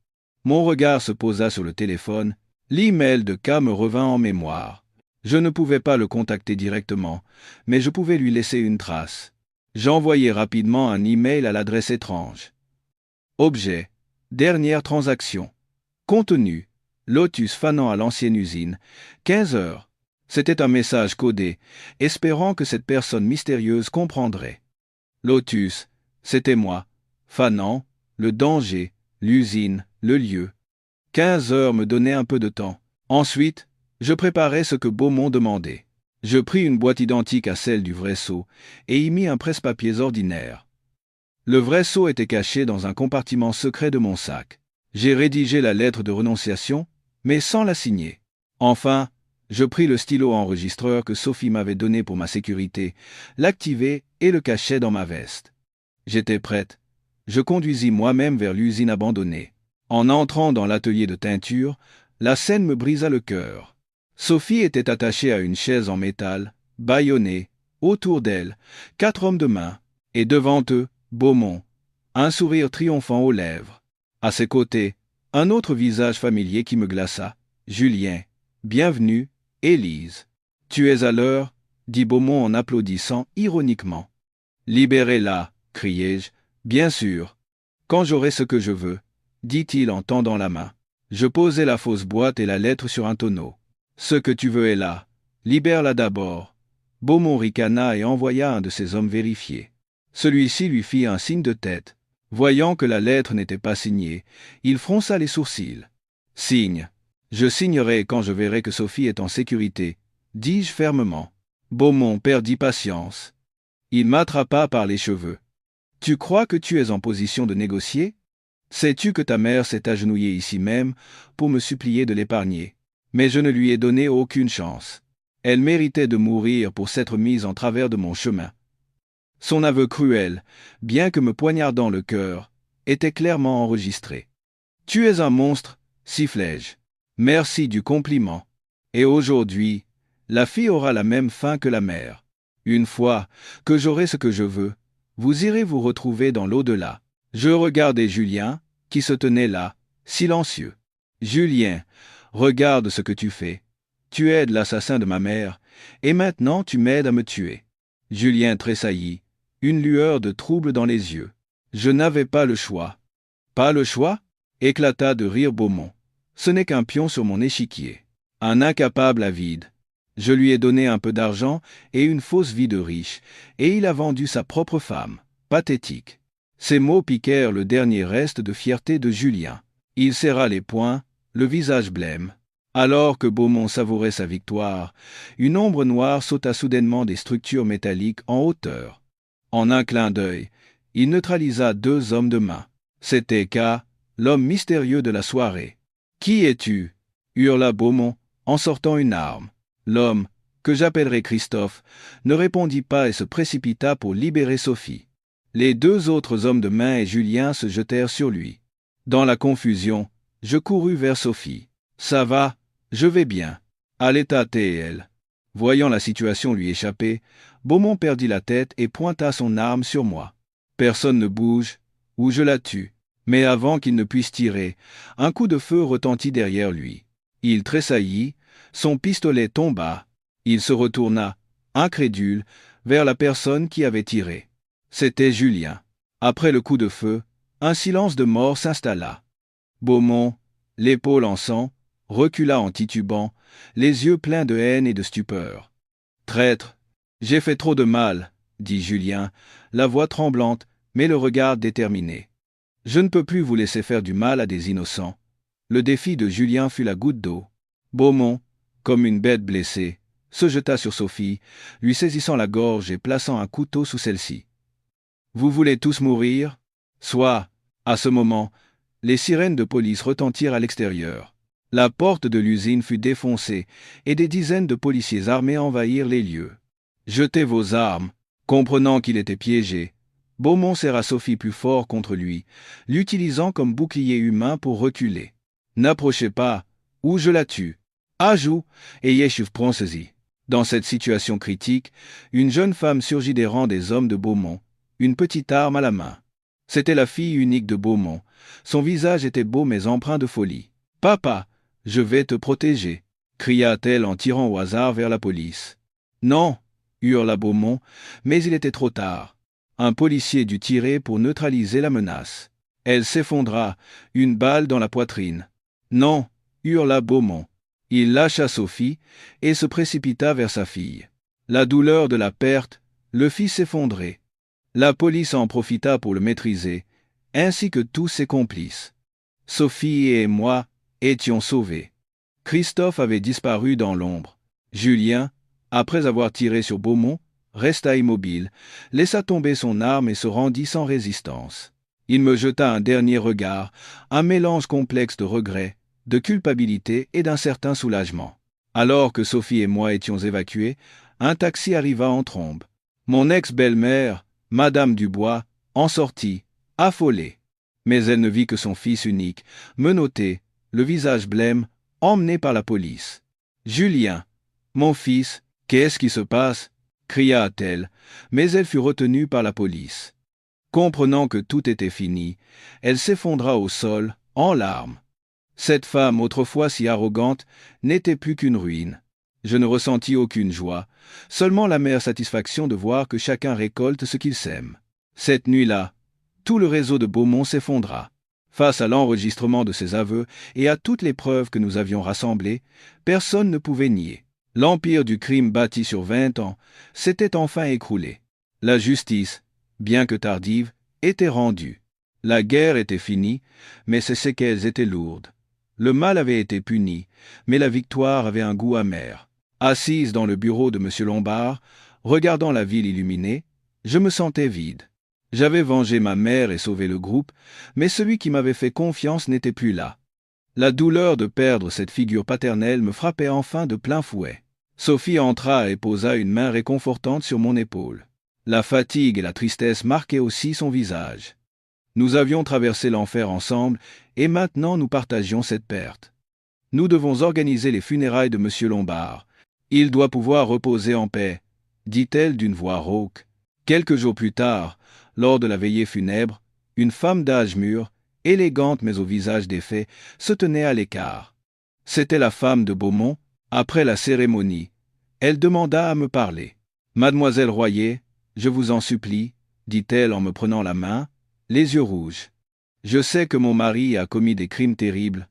A: Mon regard se posa sur le téléphone. L'email de K me revint en mémoire. Je ne pouvais pas le contacter directement, mais je pouvais lui laisser une trace. J'envoyai rapidement un email à l'adresse étrange. Objet. Dernière transaction. Contenu. Lotus fanant à l'ancienne usine. 15 heures. C'était un message codé, espérant que cette personne mystérieuse comprendrait. Lotus. C'était moi. Fanant. Le danger. L'usine. Le lieu. 15 heures me donnaient un peu de temps. Ensuite, je préparais ce que Beaumont demandait. Je pris une boîte identique à celle du vrai seau et y mis un presse-papiers ordinaire. Le vrai seau était caché dans un compartiment secret de mon sac. J'ai rédigé la lettre de renonciation, mais sans la signer. Enfin, je pris le stylo enregistreur que Sophie m'avait donné pour ma sécurité, l'activai et le cachai dans ma veste. J'étais prête. Je conduisis moi-même vers l'usine abandonnée. En entrant dans l'atelier de teinture, la scène me brisa le cœur. Sophie était attachée à une chaise en métal, bâillonnée, autour d'elle, 4 hommes de main, et devant eux, Beaumont, un sourire triomphant aux lèvres. À ses côtés, un autre visage familier qui me glaça. Julien, bienvenue, Élise. Tu es à l'heure, dit Beaumont en applaudissant ironiquement. Libérez-la, criai-je. Bien sûr. Quand j'aurai ce que je veux, dit-il en tendant la main. Je posai la fausse boîte et la lettre sur un tonneau. Ce que tu veux est là. Libère-la d'abord. Beaumont ricana et envoya un de ses hommes vérifier. Celui-ci lui fit un signe de tête. Voyant que la lettre n'était pas signée, il fronça les sourcils. Signe. Je signerai quand je verrai que Sophie est en sécurité, dis-je fermement. Beaumont perdit patience. Il m'attrapa par les cheveux. Tu crois que tu es en position de négocier? Sais-tu que ta mère s'est agenouillée ici même pour me supplier de l'épargner? Mais je ne lui ai donné aucune chance. Elle méritait de mourir pour s'être mise en travers de mon chemin. Son aveu cruel, bien que me poignardant le cœur, était clairement enregistré. Tu es un monstre, sifflai-je. Merci du compliment. Et aujourd'hui, la fille aura la même fin que la mère. Une fois que j'aurai ce que je veux, vous irez vous retrouver dans l'au-delà. Je regardai Julien, qui se tenait là, silencieux. Julien, regarde ce que tu fais. Tu aides l'assassin de ma mère, et maintenant tu m'aides à me tuer. Julien tressaillit, une lueur de trouble dans les yeux. Je n'avais pas le choix. Pas le choix? Éclata de rire Beaumont. Ce n'est qu'un pion sur mon échiquier. Un incapable avide. Je lui ai donné un peu d'argent et une fausse vie de riche, et il a vendu sa propre femme. Pathétique. Ces mots piquèrent le dernier reste de fierté de Julien. Il serra les poings, le visage blême. Alors que Beaumont savourait sa victoire, une ombre noire sauta soudainement des structures métalliques en hauteur. En un clin d'œil, il neutralisa 2 hommes de main. C'était K, l'homme mystérieux de la soirée. « Qui es-tu » hurla Beaumont, en sortant une arme. L'homme, que j'appellerai Christophe, ne répondit pas et se précipita pour libérer Sophie. Les 2 autres hommes de main et Julien se jetèrent sur lui. Dans la confusion, je courus vers Sophie. « Ça va, je vais bien. » allaita elle. Voyant la situation lui échapper, Beaumont perdit la tête et pointa son arme sur moi. Personne ne bouge, ou je la tue. Mais avant qu'il ne puisse tirer, un coup de feu retentit derrière lui. Il tressaillit, son pistolet tomba. Il se retourna, incrédule, vers la personne qui avait tiré. C'était Julien. Après le coup de feu, un silence de mort s'installa. Beaumont, l'épaule en sang, recula en titubant, les yeux pleins de haine et de stupeur. « Traître, j'ai fait trop de mal, » dit Julien, la voix tremblante, mais le regard déterminé. « Je ne peux plus vous laisser faire du mal à des innocents. » Le défi de Julien fut la goutte d'eau. Beaumont, comme une bête blessée, se jeta sur Sophie, lui saisissant la gorge et plaçant un couteau sous celle-ci. « Vous voulez tous mourir ? Soit. » À ce moment, les sirènes de police retentirent à l'extérieur. La porte de l'usine fut défoncée et des dizaines de policiers armés envahirent les lieux. Jetez vos armes. Comprenant qu'il était piégé, Beaumont serra Sophie plus fort contre lui, l'utilisant comme bouclier humain pour reculer. N'approchez pas, ou je la tue. Ajoute, et Yeshuv prend-y. Dans cette situation critique, une jeune femme surgit des rangs des hommes de Beaumont, une petite arme à la main. C'était la fille unique de Beaumont. Son visage était beau mais empreint de folie. « Papa, je vais te protéger » cria-t-elle en tirant au hasard vers la police. « Non » hurla Beaumont, mais il était trop tard. Un policier dut tirer pour neutraliser la menace. Elle s'effondra, une balle dans la poitrine. « Non » hurla Beaumont. Il lâcha Sophie et se précipita vers sa fille. La douleur de la perte le fit s'effondrer. La police en profita pour le maîtriser, ainsi que tous ses complices. Sophie et moi étions sauvés. Christophe avait disparu dans l'ombre. Julien, après avoir tiré sur Beaumont, resta immobile, laissa tomber son arme et se rendit sans résistance. Il me jeta un dernier regard, un mélange complexe de regret, de culpabilité et d'un certain soulagement. Alors que Sophie et moi étions évacués, un taxi arriva en trombe. Mon ex-belle-mère, Madame Dubois, en sortit, affolée. Mais elle ne vit que son fils unique, menotté, le visage blême, emmené par la police. « Julien, mon fils, qu'est-ce qui se passe ?» cria-t-elle, mais elle fut retenue par la police. Comprenant que tout était fini, elle s'effondra au sol, en larmes. Cette femme, autrefois si arrogante, n'était plus qu'une ruine. Je ne ressentis aucune joie, seulement l'amère satisfaction de voir que chacun récolte ce qu'il sème. Cette nuit-là, tout le réseau de Beaumont s'effondra. Face à l'enregistrement de ses aveux et à toutes les preuves que nous avions rassemblées, personne ne pouvait nier. L'empire du crime bâti sur 20 ans s'était enfin écroulé. La justice, bien que tardive, était rendue. La guerre était finie, mais ses séquelles étaient lourdes. Le mal avait été puni, mais la victoire avait un goût amer. Assise dans le bureau de M. Lombard, regardant la ville illuminée, je me sentais vide. J'avais vengé ma mère et sauvé le groupe, mais celui qui m'avait fait confiance n'était plus là. La douleur de perdre cette figure paternelle me frappait enfin de plein fouet. Sophie entra et posa une main réconfortante sur mon épaule. La fatigue et la tristesse marquaient aussi son visage. Nous avions traversé l'enfer ensemble, et maintenant nous partagions cette perte. Nous devons organiser les funérailles de M. Lombard. Il doit pouvoir reposer en paix, dit-elle d'une voix rauque. Quelques jours plus tard, lors de la veillée funèbre, une femme d'âge mûr, élégante mais au visage défait, se tenait à l'écart. C'était la femme de Beaumont. Après la cérémonie, elle demanda à me parler. « Mademoiselle Royer, je vous en supplie, » dit-elle en me prenant la main, les yeux rouges. « Je sais que mon mari a commis des crimes terribles,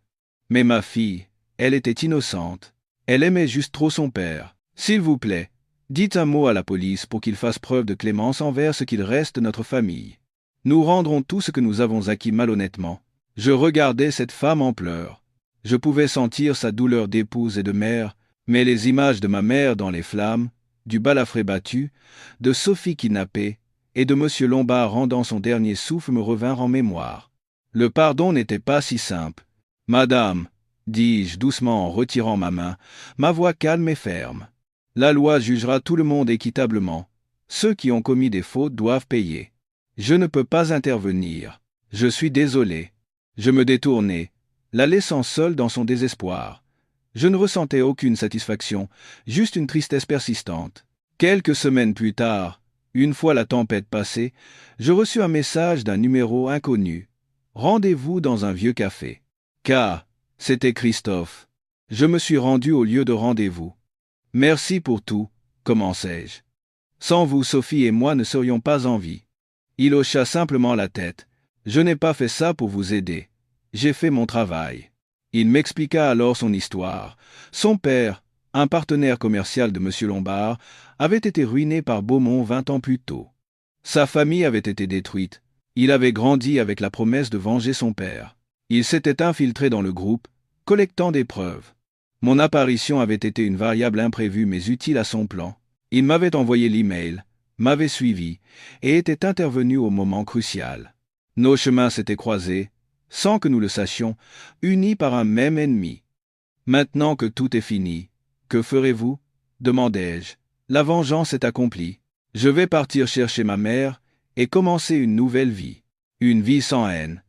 A: mais ma fille, elle était innocente. Elle aimait juste trop son père. S'il vous plaît, dites un mot à la police pour qu'il fasse preuve de clémence envers ce qu'il reste de notre famille. Nous rendrons tout ce que nous avons acquis malhonnêtement. » Je regardais cette femme en pleurs. Je pouvais sentir sa douleur d'épouse et de mère, mais les images de ma mère dans les flammes, du balafré battu, de Sophie kidnappée et de M. Lombard rendant son dernier souffle me revinrent en mémoire. Le pardon n'était pas si simple. « Madame, » dis-je doucement en retirant ma main, ma voix calme et ferme. « La loi jugera tout le monde équitablement. Ceux qui ont commis des fautes doivent payer. Je ne peux pas intervenir. Je suis désolé. » Je me détournai, la laissant seule dans son désespoir. Je ne ressentais aucune satisfaction, juste une tristesse persistante. Quelques semaines plus tard, une fois la tempête passée, je reçus un message d'un numéro inconnu. Rendez-vous dans un vieux café. Car c'était Christophe. Je me suis rendu au lieu de rendez-vous. Merci pour tout, commençai-je. Sans vous, Sophie et moi ne serions pas en vie. Il hocha simplement la tête. Je n'ai pas fait ça pour vous aider. J'ai fait mon travail. Il m'expliqua alors son histoire. Son père, un partenaire commercial de M. Lombard, avait été ruiné par Beaumont 20 ans plus tôt. Sa famille avait été détruite. Il avait grandi avec la promesse de venger son père. Il s'était infiltré dans le groupe, collectant des preuves. Mon apparition avait été une variable imprévue mais utile à son plan. Il m'avait envoyé l'email, m'avait suivi, et était intervenu au moment crucial. Nos chemins s'étaient croisés, sans que nous le sachions, unis par un même ennemi. Maintenant que tout est fini, que ferez-vous? Demandai-je. La vengeance est accomplie. Je vais partir chercher ma mère et commencer une nouvelle vie. Une vie sans haine.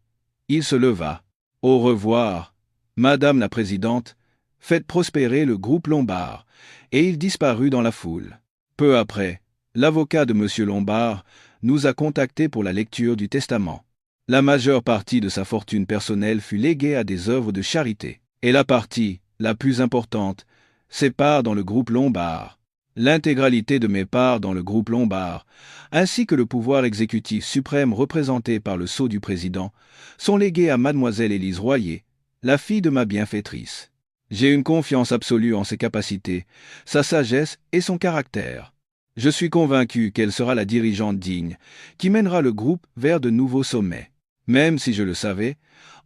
A: Il se leva. Au revoir, Madame la Présidente. Faites prospérer le groupe Lombard. Et il disparut dans la foule. Peu après, l'avocat de M. Lombard nous a contactés pour la lecture du testament. La majeure partie de sa fortune personnelle fut léguée à des œuvres de charité. Et la partie, la plus importante, ses parts dans le groupe Lombard. L'intégralité de mes parts dans le groupe Lombard, ainsi que le pouvoir exécutif suprême représenté par le sceau du président, sont légués à mademoiselle Élise Royer, la fille de ma bienfaitrice. J'ai une confiance absolue en ses capacités, sa sagesse et son caractère. Je suis convaincu qu'elle sera la dirigeante digne, qui mènera le groupe vers de nouveaux sommets. Même si je le savais,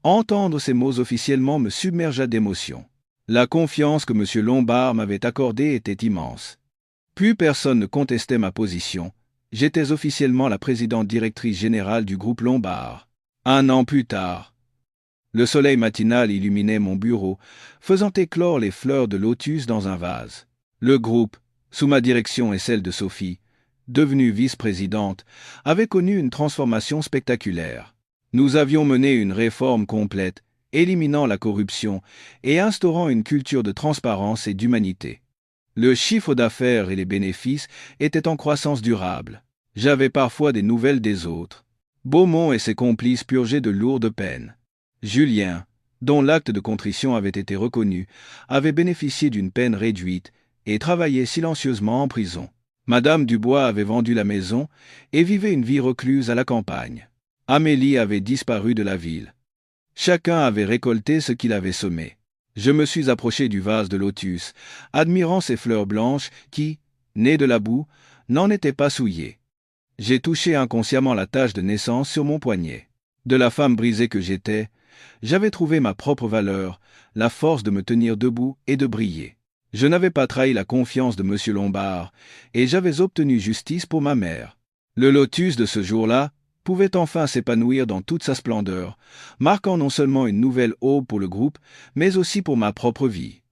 A: entendre ces mots officiellement me submergea d'émotion. La confiance que M. Lombard m'avait accordée était immense. Plus personne ne contestait ma position. J'étais officiellement la présidente directrice générale du groupe Lombard. 1 an plus tard, le soleil matinal illuminait mon bureau, faisant éclore les fleurs de lotus dans un vase. Le groupe, sous ma direction et celle de Sophie, devenue vice-présidente, avait connu une transformation spectaculaire. Nous avions mené une réforme complète, éliminant la corruption et instaurant une culture de transparence et d'humanité. Le chiffre d'affaires et les bénéfices étaient en croissance durable. J'avais parfois des nouvelles des autres. Beaumont et ses complices purgeaient de lourdes peines. Julien, dont l'acte de contrition avait été reconnu, avait bénéficié d'une peine réduite et travaillait silencieusement en prison. Madame Dubois avait vendu la maison et vivait une vie recluse à la campagne. Amélie avait disparu de la ville. Chacun avait récolté ce qu'il avait semé. Je me suis approché du vase de lotus, admirant ces fleurs blanches qui, nées de la boue, n'en étaient pas souillées. J'ai touché inconsciemment la tache de naissance sur mon poignet. De la femme brisée que j'étais, j'avais trouvé ma propre valeur, la force de me tenir debout et de briller. Je n'avais pas trahi la confiance de M. Lombard, et j'avais obtenu justice pour ma mère. Le lotus de ce jour-là pouvait enfin s'épanouir dans toute sa splendeur, marquant non seulement une nouvelle aube pour le groupe, mais aussi pour ma propre vie.